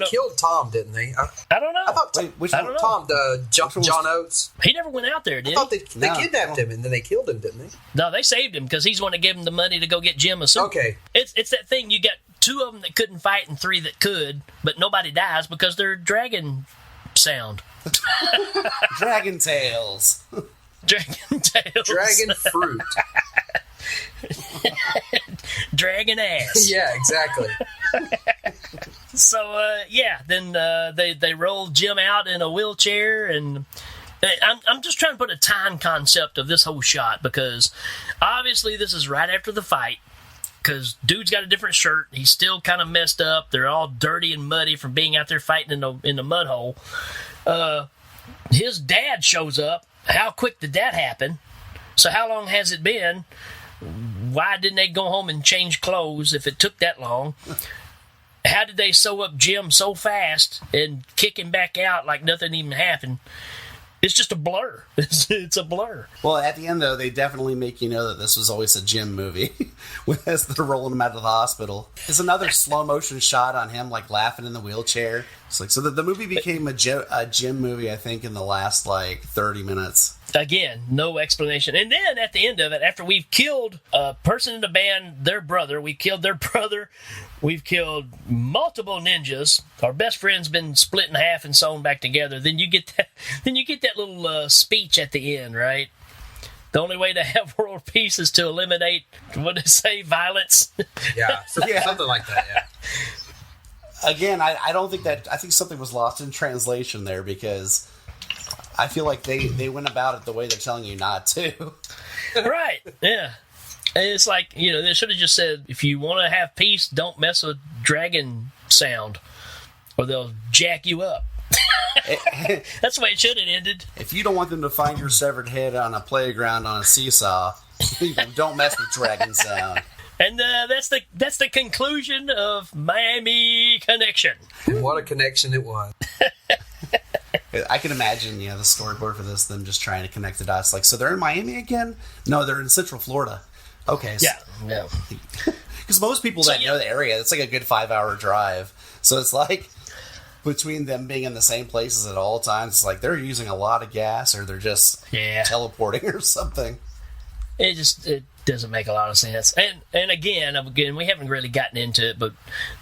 Speaker 4: killed Tom, didn't they?
Speaker 3: I don't know.
Speaker 4: I thought Tom, John Oates.
Speaker 3: He never went out there, did he?
Speaker 4: I thought they kidnapped him and then they killed him, didn't they?
Speaker 3: No, they saved him because he's the one that gave him the money to go get Jim a suit.
Speaker 4: Okay.
Speaker 3: It's that thing, you got 2 of them that couldn't fight and 3 that could, but nobody dies because they're dragon sound.
Speaker 2: Dragon tails.
Speaker 3: Dragon tails.
Speaker 4: Dragon fruit.
Speaker 3: Dragon ass.
Speaker 4: Yeah, exactly.
Speaker 3: So then they rolled Jim out in a wheelchair, and I'm just trying to put a time concept of this whole shot, because obviously this is right after the fight, because dude's got a different shirt. He's still kind of messed up. They're all dirty and muddy from being out there fighting in the mud hole. His dad shows up. How quick did that happen? So how long has it been? Why didn't they go home and change clothes if it took that long? How did they sew up Jim so fast and kick him back out like nothing even happened? It's just a blur. It's a blur.
Speaker 2: Well, at the end, though, they definitely make you know that this was always a Jim movie as they're rolling him out of the hospital. There's another slow motion shot on him, like, laughing in the wheelchair. It's like, so the movie became a Jim movie, I think, in the last, 30 minutes.
Speaker 3: Again, no explanation. And then at the end of it, after we've killed a person in the band, their brother, we've killed multiple ninjas. Our best friend's been split in half and sewn back together. Then you get that little speech at the end, right? The only way to have world peace is to eliminate, what did it say, violence?
Speaker 4: Yeah, something like that, yeah.
Speaker 2: Again, I don't think that... I think something was lost in translation there, because I feel like they went about it the way they're telling you not to.
Speaker 3: Right, yeah. And it's like, they should have just said, if you want to have peace, don't mess with dragon sound, or they'll jack you up. That's the way it should have ended.
Speaker 2: If you don't want them to find your severed head on a playground on a seesaw, don't mess with dragon sound.
Speaker 3: And that's the conclusion of Miami Connection.
Speaker 4: And what a connection it was.
Speaker 2: I can imagine, the storyboard for this, them just trying to connect the dots. Like, so they're in Miami again? No, they're in Central Florida. Okay. So,
Speaker 3: yeah.
Speaker 2: Because most people that know the area, it's like a good 5-hour drive. So it's like, between them being in the same places at all times, it's like they're using a lot of gas or they're just teleporting or something.
Speaker 3: It doesn't make a lot of sense. And again, we haven't really gotten into it, but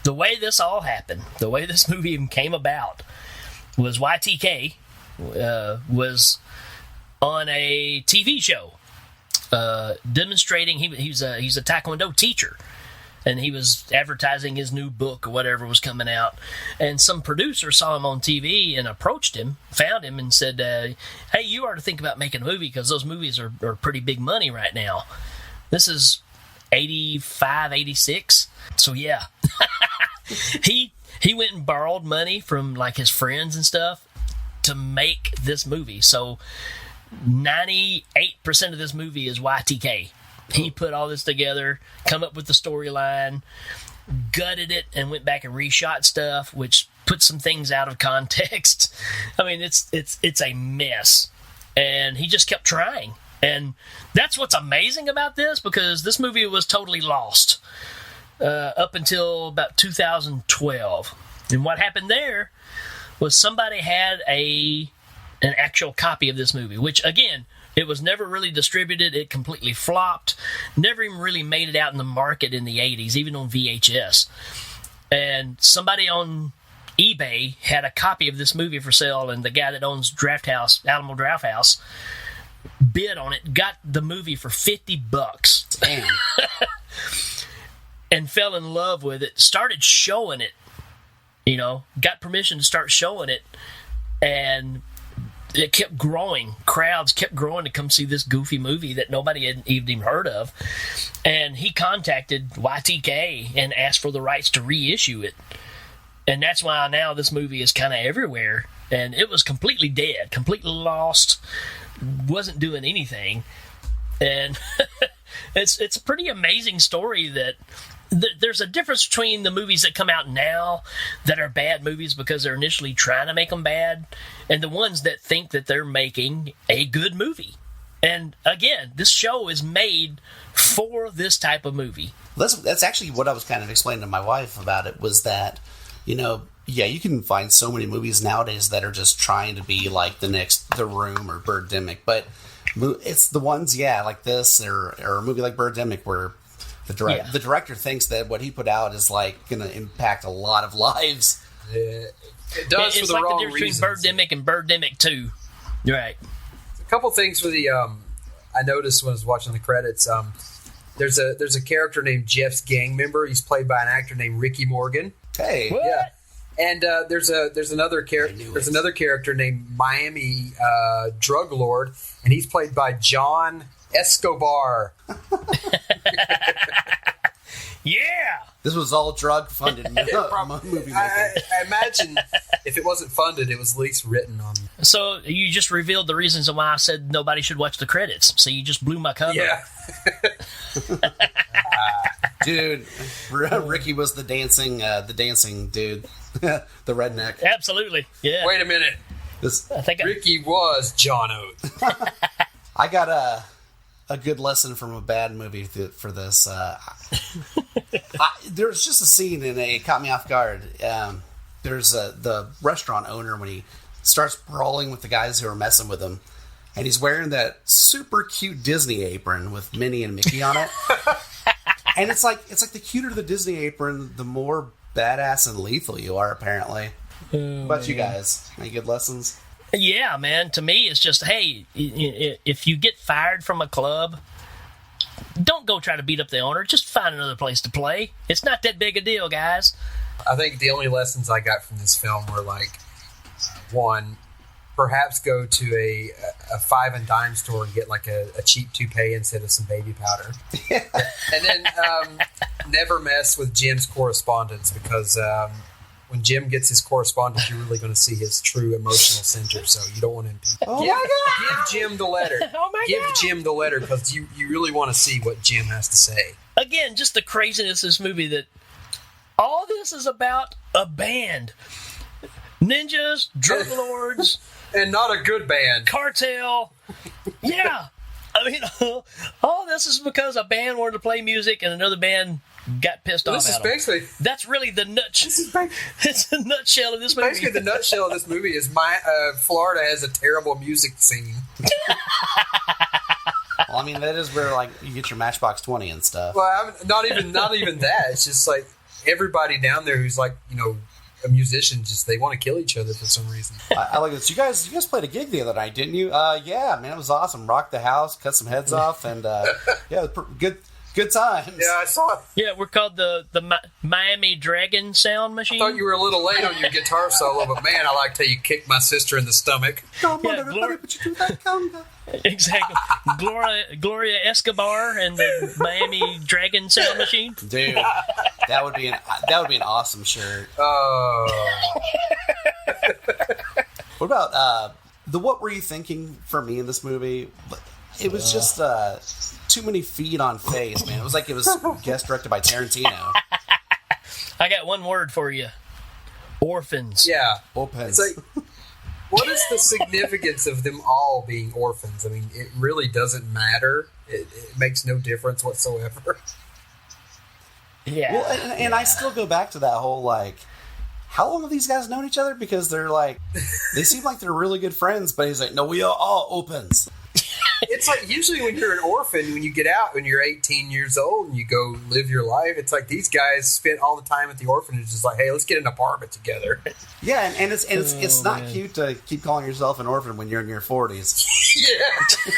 Speaker 3: the way this all happened, the way this movie even came about, was YTK was on a TV show demonstrating. He's a Taekwondo teacher, and he was advertising his new book or whatever was coming out. And some producer saw him on TV and approached him, found him, and said, "Hey, you are to think about making a movie because those movies are pretty big money right now." This is 85, 86. So yeah, he went and borrowed money from like his friends and stuff to make this movie. So 98% of this movie is YTK. He put all this together, come up with the storyline, gutted it, and went back and reshot stuff, which put some things out of context. I mean, it's a mess. And he just kept trying. And that's what's amazing about this, because this movie was totally lost up until about 2012. And what happened there was somebody had an actual copy of this movie, which, again, it was never really distributed. It completely flopped. Never even really made it out in the market in the 80s, even on VHS. And somebody on eBay had a copy of this movie for sale, and the guy that owns Alamo Draft House, bid on it, got the movie for $50.
Speaker 2: Damn.
Speaker 3: And fell in love with it, started showing it, got permission to start showing it, and it kept growing. Crowds kept growing to come see this goofy movie that nobody had even heard of. And he contacted YTK and asked for the rights to reissue it. And that's why now this movie is kind of everywhere. And it was completely dead, completely lost, wasn't doing anything. And it's a pretty amazing story that there's a difference between the movies that come out now that are bad movies because they're initially trying to make them bad, and the ones that think that they're making a good movie. And again, this show is made for this type of movie.
Speaker 2: That's actually what I was kind of explaining to my wife about it, was that, you can find so many movies nowadays that are just trying to be like The Room or Birdemic, but it's the ones, like this, or a movie like Birdemic where the director thinks that what he put out is like going to impact a lot of lives.
Speaker 4: It does for the
Speaker 3: like
Speaker 4: wrong
Speaker 3: the difference
Speaker 4: reasons.
Speaker 3: between Birdemic and Birdemic 2. Right.
Speaker 4: A couple things for the I noticed when I was watching the credits. There's a character named Jeff's gang member. He's played by an actor named Ricky Morgan.
Speaker 2: Hey,
Speaker 3: what?
Speaker 4: Yeah. And there's another character named Miami Drug Lord, and he's played by John Escobar.
Speaker 3: Yeah.
Speaker 2: This was all drug-funded movie making.
Speaker 4: I imagine if it wasn't funded, it was at least written on.
Speaker 3: So you just revealed the reasons why I said nobody should watch the credits. So you just blew my cover.
Speaker 4: Yeah.
Speaker 2: Dude, Ricky was the dancing dude, the redneck.
Speaker 3: Absolutely. Yeah.
Speaker 4: Wait a minute. Ricky was John Oates.
Speaker 2: I got a good lesson from a bad movie for this. There's just a scene it caught me off guard. There's the restaurant owner when he starts brawling with the guys who are messing with him, and he's wearing that super cute Disney apron with Minnie and Mickey on it. And it's like the cuter the Disney apron, the more badass and lethal you are, apparently. What about you guys? Any good lessons?
Speaker 3: Yeah, man. To me, it's just, hey, if you get fired from a club, don't go try to beat up the owner. Just find another place to play. It's not that big a deal, guys.
Speaker 4: I think the only lessons I got from this film were like, one, perhaps go to a five and dime store and get like a cheap toupee instead of some baby powder. And then never mess with Jim's correspondence, because when Jim gets his correspondence, you're really going to see his true emotional center. So you don't want to impede.
Speaker 2: Oh my God!
Speaker 4: Give Jim the letter. Give Jim the letter because you really want to see what Jim has to say.
Speaker 3: Again, just the craziness of this movie that all this is about a band. Ninjas, drug lords.
Speaker 4: And not a good band.
Speaker 3: Cartel. Yeah. I mean, all this is because a band wanted to play music and another band got pissed off at them. That's really the it's the nutshell of this movie.
Speaker 4: Basically, the nutshell of this movie is Florida has a terrible music scene.
Speaker 2: Well, I mean, that is where like you get your Matchbox 20 and stuff.
Speaker 4: Well, not even that. It's just like everybody down there who's like, a musician, just they want to kill each other for some reason.
Speaker 2: I like this. You guys played a gig the other night, didn't you? Yeah, man, it was awesome. Rocked the house, cut some heads off, and yeah, it was good times.
Speaker 4: Yeah, I saw it.
Speaker 3: Yeah, we're called the Miami Dragon Sound Machine.
Speaker 4: I thought you were a little late on your guitar solo, but man, I liked how you kicked my sister in the stomach.
Speaker 2: Come on, everybody, but you do that conga.
Speaker 3: Exactly. Gloria Escobar and the Miami Dragon Sound Machine.
Speaker 2: Dude, that would be an awesome shirt. What about what were you thinking for me in this movie? It was just too many feet on face, man. It was like it was guest directed by Tarantino.
Speaker 3: I got one word for you. Orphans.
Speaker 4: Yeah.
Speaker 2: Orphans.
Speaker 4: It's like, what is the significance of them all being orphans? I mean, it really doesn't matter. It makes no difference whatsoever.
Speaker 3: Yeah.
Speaker 2: Well, and I still go back to that whole, like, how long have these guys known each other? Because they're like, they seem like they're really good friends, but he's like, no, we are all opens.
Speaker 4: It's like usually when you're an orphan, when you get out, when you're 18 years old and you go live your life, it's like these guys spent all the time at the orphanage. It's like, hey, let's get an apartment together.
Speaker 2: Yeah, and it's not cute to keep calling yourself an orphan when you're in your 40s.
Speaker 4: Yeah.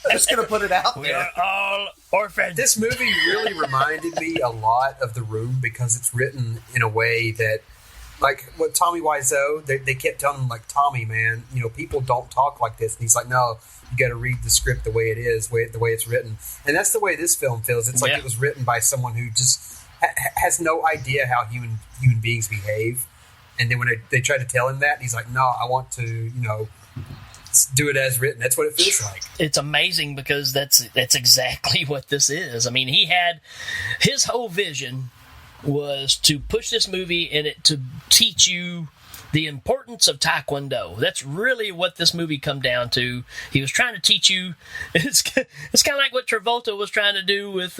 Speaker 2: I'm just going to put it out there.
Speaker 3: We are all orphans.
Speaker 4: This movie really reminded me a lot of The Room because it's written in a way that, like what Tommy Wiseau, they kept telling him, like, Tommy, man, people don't talk like this. And he's like, no, you got to read the script the way it is, the way it's written. And that's the way this film feels. It's like it was written by someone who just has no idea how human beings behave. And then when they try to tell him that, he's like, no, I want to, do it as written. That's what it feels like.
Speaker 3: It's amazing because that's exactly what this is. I mean, he had his whole vision was to push this movie and it to teach you the importance of Taekwondo. That's really what this movie come down to. He was trying to teach you. It's kind of like what Travolta was trying to do with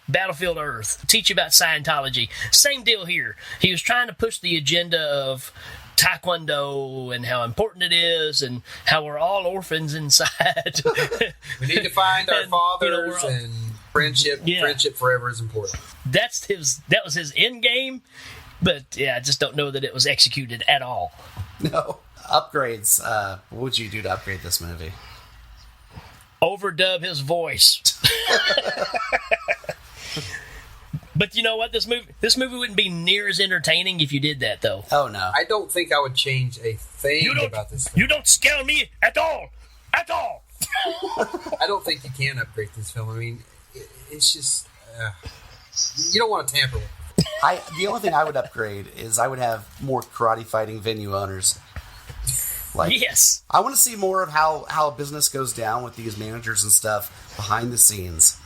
Speaker 3: Battlefield Earth. Teach you about Scientology. Same deal here. He was trying to push the agenda of Taekwondo and how important it is and how we're all orphans inside.
Speaker 4: We need to find our fathers and friendship. Yeah. Friendship forever is important.
Speaker 3: That was his end game, but yeah, I just don't know that it was executed at all.
Speaker 2: No. Upgrades. What would you do to upgrade this movie?
Speaker 3: Overdub his voice. But you know what? This movie wouldn't be near as entertaining if you did that, though.
Speaker 2: Oh, no.
Speaker 4: I don't think I would change a thing about this film.
Speaker 3: You don't scare me at all. At all.
Speaker 4: I don't think you can upgrade this film. I mean, it's just... you don't want to tamper with it.
Speaker 2: The only thing I would upgrade is I would have more karate fighting venue owners. Like,
Speaker 3: yes.
Speaker 2: I want to see more of how business goes down with these managers and stuff behind the scenes.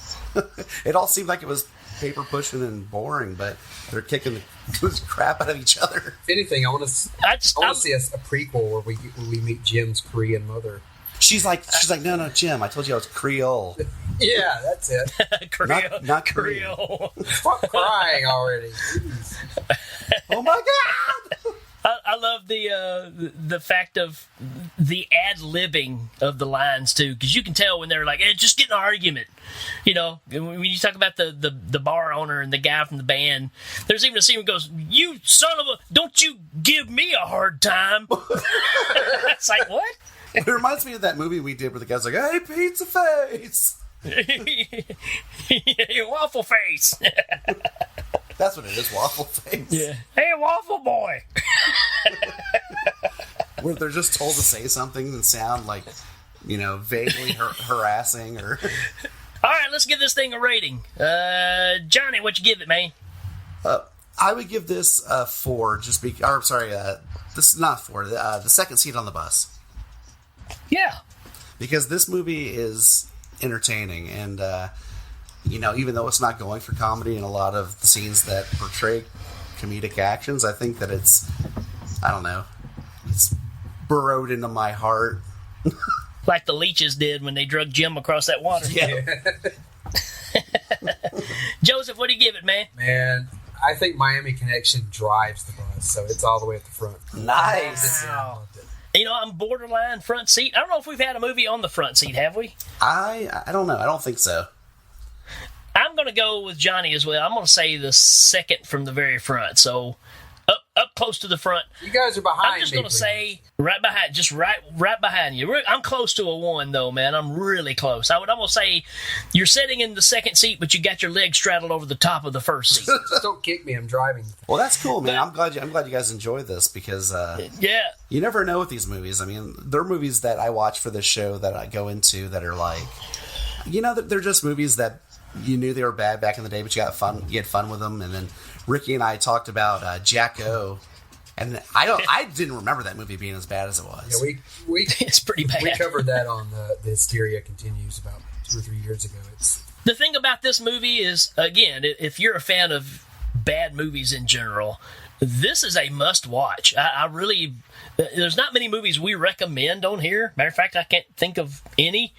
Speaker 2: It all seemed like it was paper pushing and boring, but they're kicking the crap out of each other.
Speaker 4: If anything, I want to see a prequel where we meet Jim's Korean mother.
Speaker 2: She's like, no, Jim, I told you I was Creole.
Speaker 4: Yeah, that's it.
Speaker 3: Creole.
Speaker 2: Not
Speaker 3: Creole.
Speaker 4: Stop crying already. Jeez.
Speaker 2: Oh my God!
Speaker 3: I love the fact of the ad-libbing of the lines too, because you can tell when they're like, hey, just get in an argument. When you talk about the bar owner and the guy from the band, there's even a scene where it goes, "You son of a, don't you give me a hard time." It's like, what?
Speaker 2: It reminds me of that movie we did where the guy's like, "Hey, pizza face."
Speaker 3: Waffle face.
Speaker 2: That's what it is, waffle face.
Speaker 3: Yeah. Hey, waffle boy.
Speaker 2: Where they're just told to say something and sound like, vaguely harassing or.
Speaker 3: All right, let's give this thing a rating. Johnny, what you give it, man?
Speaker 2: I would give this a 4. This is not 4. The second seat on the bus.
Speaker 3: Yeah.
Speaker 2: Because this movie is entertaining, and even though it's not going for comedy in a lot of the scenes that portray comedic actions, I think that it's burrowed into my heart.
Speaker 3: Like the leeches did when they drug Jim across that water.
Speaker 2: Yeah.
Speaker 3: Joseph, what do you give it, man?
Speaker 4: Man, I think Miami Connection drives the bus, so it's all the way at the front.
Speaker 2: Nice.
Speaker 3: Wow. I'm borderline front seat. I don't know if we've had a movie on the front seat, have we?
Speaker 2: I don't know. I don't think so.
Speaker 3: I'm going to go with Johnny as well. I'm going to say the second from the very front. So up close to the front.
Speaker 4: You guys are behind me.
Speaker 3: I'm just going to say right behind, just right behind you. I'm close to a 1 though, man. I'm really close. I'm going to say you're sitting in the second seat, but you got your legs straddled over the top of the first seat.
Speaker 4: Just don't kick me. I'm driving.
Speaker 2: Well, that's cool, man. I'm glad you guys enjoy this because you never know with these movies. I mean, there are movies that I watch for this show that I go into that are like, they're just movies that you knew they were bad back in the day, but you had fun with them. And then Ricky and I talked about Jack-O, and I didn't remember that movie being as bad as it was.
Speaker 4: Yeah, we
Speaker 3: it's pretty bad.
Speaker 4: We covered that on the Hysteria Continues about 2 or 3 years ago.
Speaker 3: The thing about this movie is, again, if you're a fan of bad movies in general, this is a must-watch. There's not many movies we recommend on here. Matter of fact, I can't think of any.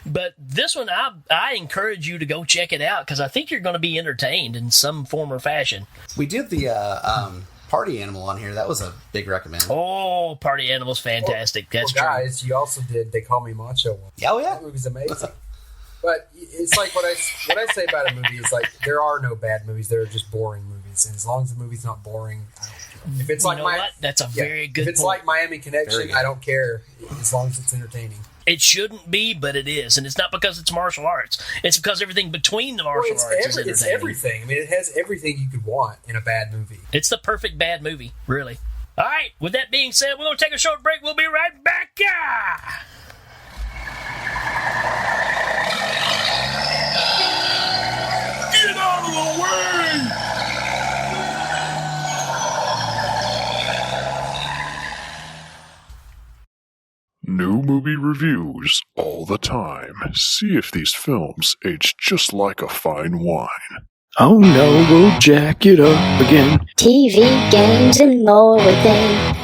Speaker 3: But this one, I encourage you to go check it out because I think you're going to be entertained in some form or fashion.
Speaker 2: We did the Party Animal on here. That was a big recommend.
Speaker 3: Oh, Party Animal's fantastic. That's true.
Speaker 4: Guys, you also did They Call Me Macho.
Speaker 2: Oh, yeah.
Speaker 4: That movie's amazing. But it's like what I say about a movie is like there are no bad movies. There are just boring movies. And as long as the movie's not boring, I don't care. If it's like
Speaker 3: that's a very good
Speaker 4: If it's
Speaker 3: point.
Speaker 4: like Miami Connection, I don't care as long as it's entertaining.
Speaker 3: It shouldn't be, but it is. And it's not because it's martial arts. It's because everything between the martial arts is entertaining.
Speaker 4: It's everything. I mean, it has everything you could want in a bad movie.
Speaker 3: It's the perfect bad movie, really. All right, with that being said, we're going to take a short break. We'll be right back.
Speaker 10: Get out of the way!
Speaker 15: New movie reviews all the time. See if these films age just like a fine wine.
Speaker 16: Oh no, we'll jack it up again.
Speaker 17: TV, games, and more within.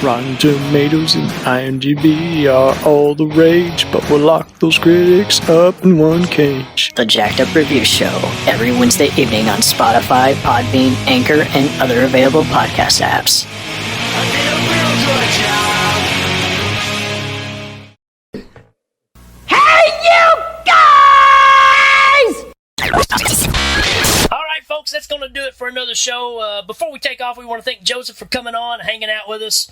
Speaker 16: Rotten Tomatoes and IMDb are all the rage, but we'll lock those critics up in one cage.
Speaker 17: The Jacked Up Review Show, every Wednesday evening on Spotify, Podbean, Anchor, and other available podcast apps.
Speaker 3: All right, folks, that's going to do it for another show. Before we take off, we want to thank Joseph for coming on, hanging out with us,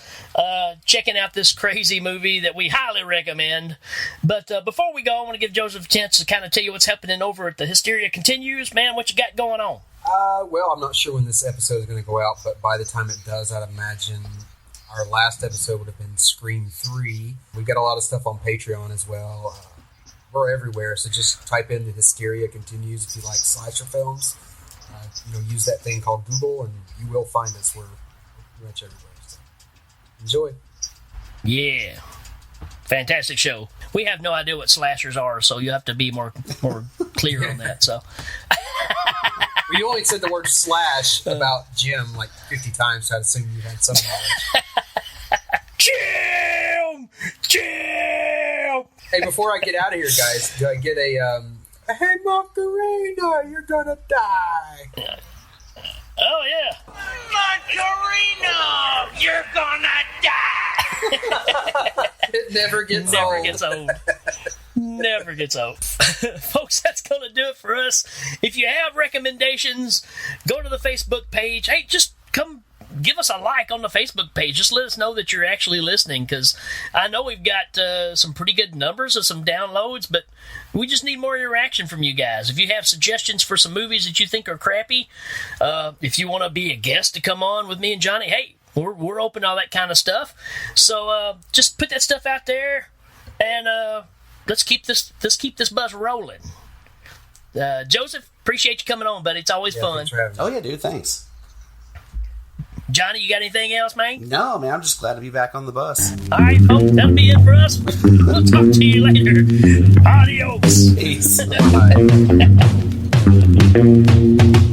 Speaker 3: checking out this crazy movie that we highly recommend. But before we go, I want to give Joseph a chance to kind of tell you what's happening over at the Hysteria Continues. Man, what you got going on?
Speaker 4: Well, I'm not sure when this episode is going to go out, but by the time it does, I'd imagine our last episode would have been Scream 3. We've got a lot of stuff on Patreon as well. We're everywhere, so just type in the Hysteria Continues if you like slasher films. Use that thing called Google, and you will find us. We're pretty much everywhere. So enjoy.
Speaker 3: Yeah. Fantastic show. We have no idea what slashers are, so you have to be more clear on that. So,
Speaker 4: well, you only said the word slash about Jim like 50 times, so I'd assume you had some knowledge.
Speaker 3: Jim!
Speaker 4: Hey, before I get out of here, guys, do I get a hey, Macarena, you're gonna die?
Speaker 3: Oh, yeah.
Speaker 10: Macarena, you're gonna die!
Speaker 4: It never gets old.
Speaker 3: Never gets old. Folks, that's going to do it for us. If you have recommendations, go to the Facebook page. Hey, just come give us a like on the Facebook page. Just let us know that you're actually listening, because I know we've got some pretty good numbers of some downloads, but we just need more interaction from you guys. If you have suggestions for some movies that you think are crappy, if you want to be a guest to come on with me and Johnny, hey, we're open to all that kind of stuff. So just put that stuff out there, and let's keep this buzz rolling. Joseph, appreciate you coming on, buddy. It's always fun.
Speaker 2: Oh, yeah, dude. Thanks.
Speaker 3: Johnny, you got anything else, man?
Speaker 2: No, man. I'm just glad to be back on the bus.
Speaker 3: All right, folks. That'll be it for us. We'll talk to you later. Adios.
Speaker 2: Peace.
Speaker 3: Bye.